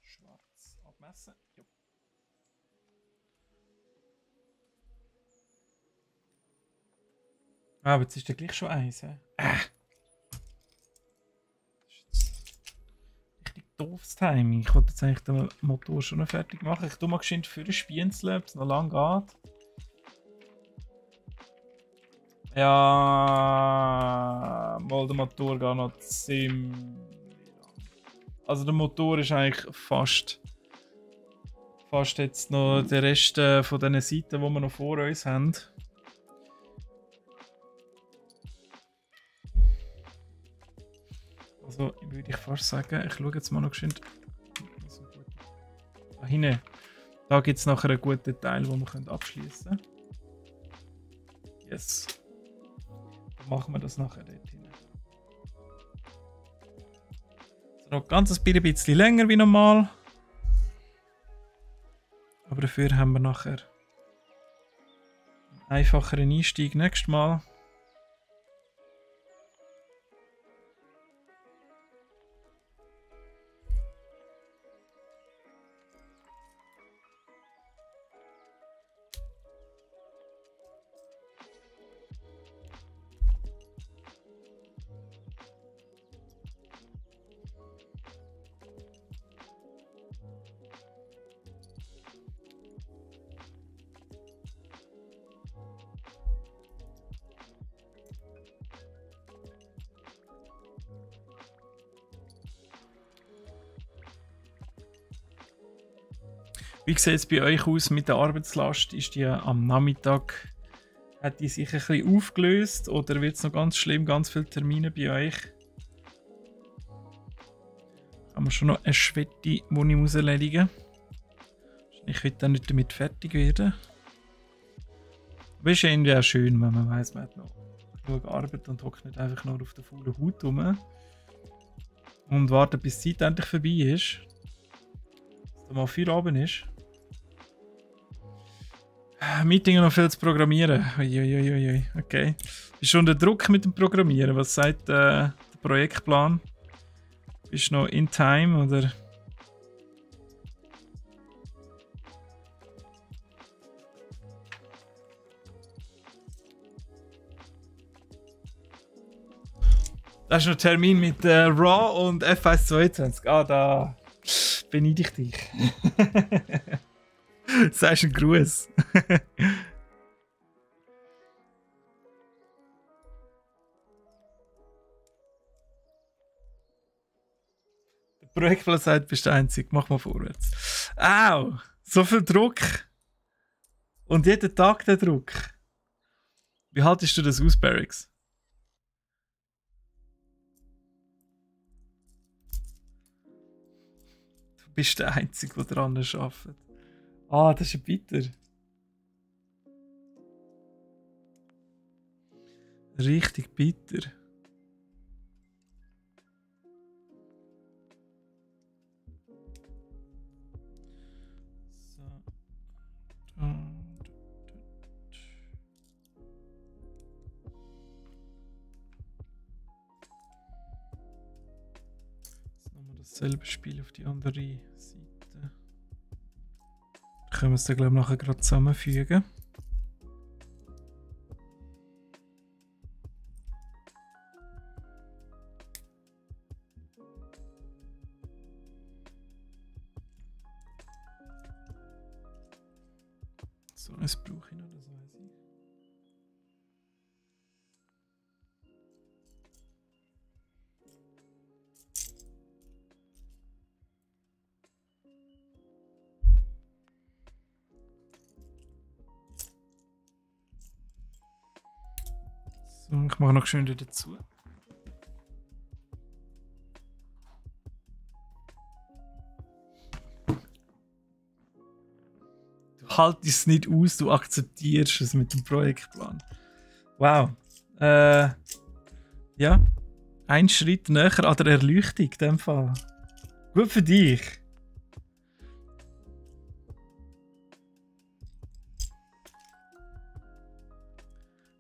Schwarz abmessen. Jo. Ah, aber jetzt ist der gleich schon eins. Richtig doofes Timing. Ich wollte jetzt eigentlich den Motor schon noch fertig machen. Ich tue mal geschwind für den Spienzeln, ob es noch lang geht. Ja, mal der Motor geht noch ziemlich lang. Also der Motor ist eigentlich fast jetzt noch der Rest von diesen Seiten, die wir noch vor uns haben. Also würde ich fast sagen, ich schaue jetzt mal noch geschwind. Da hinten Da gibt es nachher einen guten Teil, den wir abschließen können. Yes. Dann machen wir das nachher dort hin. So, noch ganz ein bisschen länger wie normal. Aber dafür haben wir nachher einen einfacheren Einstieg nächstes Mal. Wie sieht es bei euch aus mit der Arbeitslast? Ist die am Nachmittag, hat die sich ein bisschen aufgelöst oder wird es noch ganz schlimm, ganz viele Termine bei euch? Haben wir schon noch eine Schwette, die ich muss erledigen muss. Ich will dann nicht damit fertig werden. Aber es ist irgendwie auch schön, wenn man weiss, man hat noch genug Arbeit und hockt nicht einfach nur auf der faulen Haut rum. Und wartet, bis die Zeit endlich vorbei ist. Dass dann mal Feierabend ist. Meeting noch viel zu programmieren. Uiuiuiui. Okay. Bist du unter Druck mit dem Programmieren? Was sagt der Projektplan? Bist du noch in time oder? Da ist noch Termin mit RAW und FS22. Ah, da beneide ich dich. Sagst du einen Gruß? Der Projektplan sagt, bist du einzig. Mach mal vorwärts. Au! So viel Druck. Und jeden Tag der Druck. Wie haltest du das aus, Barracks? Du bist der Einzige, der daran arbeitet. Ah, das ist bitter. Richtig bitter. So. Jetzt nochmal dasselbe Spiel auf die andere Seite. Können wir es dann, glaube ich, nachher gerade zusammenfügen. So, eins brauche ich noch, das weiß ich. So, ich mache noch schön dazu. Du haltest es nicht aus, du akzeptierst es mit dem Projektplan. Wow. Ja. Ein Schritt näher an der Erleuchtung in dem Fall. Gut für dich.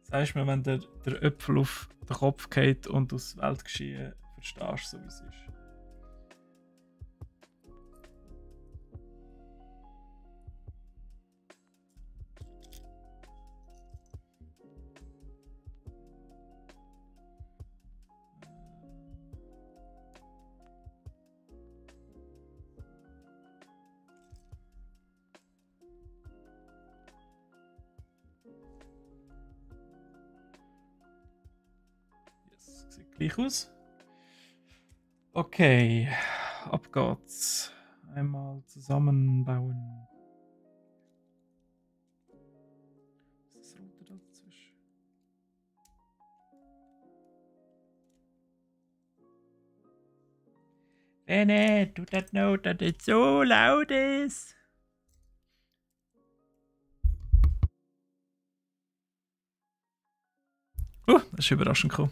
Sagst mir, wenn der Äpfel auf den Kopf geht und das Weltgeschehen verstehst, so wie es ist. Sieht gleich aus. Okay, ab geht's. Einmal zusammenbauen. Was ist das Rote da dazwischen? Bennett, do that know that it so laut is? Das ist überraschend gekommen.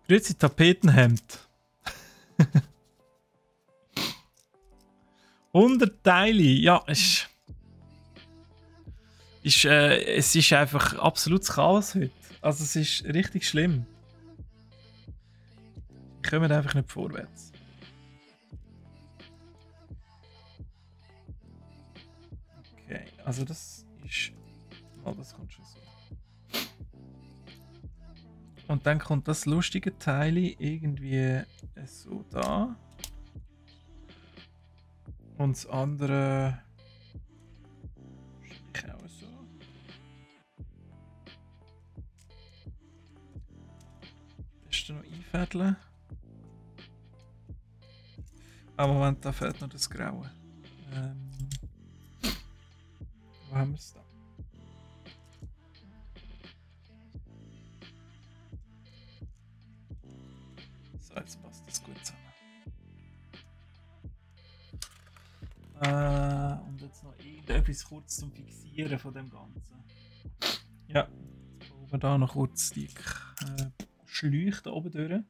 Grüezi Tapetenhemd. 100 Teile. Ja, es ist einfach absolutes Chaos heute. Also es ist richtig schlimm. Wir kommen einfach nicht vorwärts. Okay, also das ist... Oh, das kommt schon so. Und dann kommt das lustige Teil irgendwie so da. Und das andere... wahrscheinlich auch so. Ist da noch einfädeln? Aber Moment, da fehlt noch das Graue. Wo haben wir es da? So, jetzt passt das gut zusammen. Und jetzt noch irgendetwas kurz zum Fixieren von dem Ganzen. Ja, jetzt bauen wir da noch kurz die Schläuche da oben durch.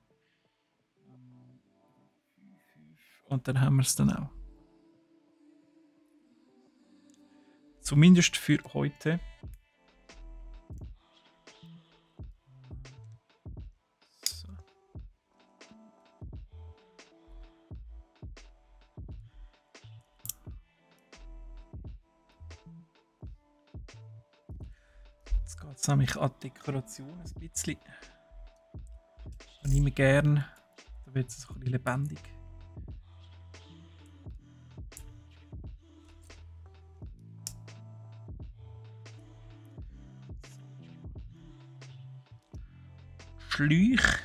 Und dann haben wir es dann auch. Zumindest für heute. So. Jetzt geht es nämlich an die Dekoration ein bisschen. Das nehme ich gerne. Da wird es so ein bisschen lebendig. Schläuche.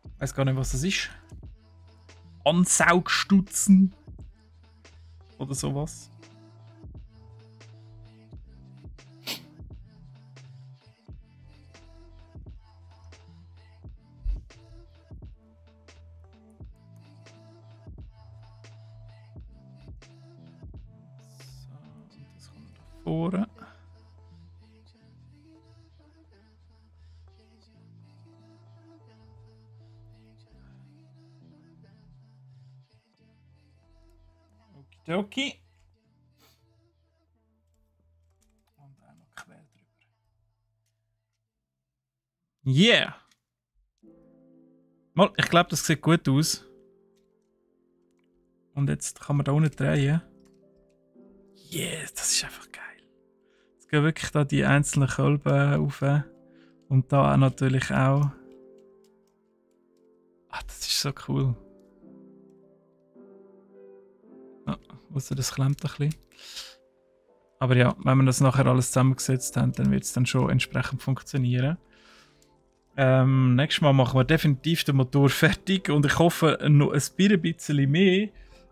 Ich weiß gar nicht, was das ist. Ansaugstutzen. Oder sowas. Vorne. Okidoki. Und auch noch quer drüber. Yeah! Mal, ich glaube, das sieht gut aus. Und jetzt kann man da unten drehen. Yeah, das ist einfach geil. Jetzt gehen wirklich da die einzelnen Kolben rauf. Und da auch natürlich auch. Ah, das ist so cool. Ja, also das klemmt ein bisschen. Aber ja, wenn wir das nachher alles zusammengesetzt haben, dann wird es dann schon entsprechend funktionieren. Nächstes Mal machen wir definitiv den Motor fertig und ich hoffe noch ein bisschen mehr.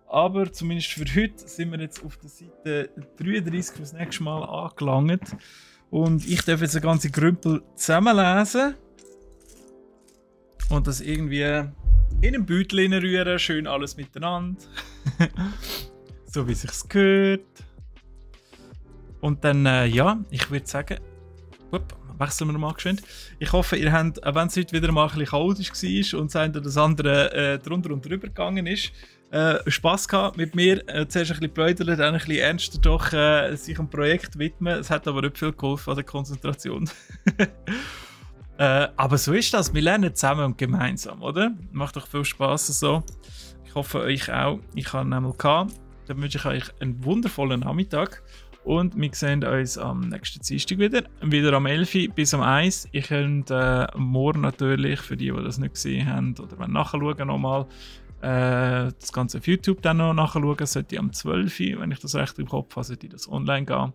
Aber zumindest für heute sind wir jetzt auf der Seite 33 für das nächste Mal angelangt. Und ich darf jetzt den ganzen Grümpel zusammenlesen. Und das irgendwie in einen Beutel rühren, schön alles miteinander. So wie es sich gehört. Und dann, ja, ich würde sagen, wechseln wir mal geschwind. Ich hoffe, ihr habt, wenn es heute wieder mal ein bisschen chaotisch war und das eine oder das andere drunter und drüber gegangen ist, Spass gehabt mit mir. Zuerst ein bisschen bläudern, dann ein bisschen ernster doch sich einem Projekt widmen. Es hat aber nicht viel geholfen an der Konzentration. Aber so ist das. Wir lernen zusammen und gemeinsam, oder? Macht doch viel Spass so. Ich hoffe, euch auch. Ich habe einmal gehabt. Dann wünsche ich euch einen wundervollen Nachmittag. Und wir sehen uns am nächsten Dienstag wieder. Wieder am 11 bis am 1. Ihr könnt morgen natürlich, für die das nicht gesehen haben oder wenn nachschauen nochmal, das Ganze auf YouTube dann noch nachschauen. Sollte am 12, wenn ich das recht im Kopf habe, sollte das online gehen.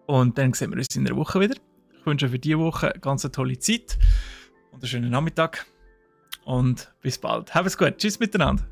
Und dann sehen wir uns in der Woche wieder. Ich wünsche für diese Woche eine ganz tolle Zeit und einen schönen Nachmittag. Und bis bald. Habt es gut. Tschüss miteinander.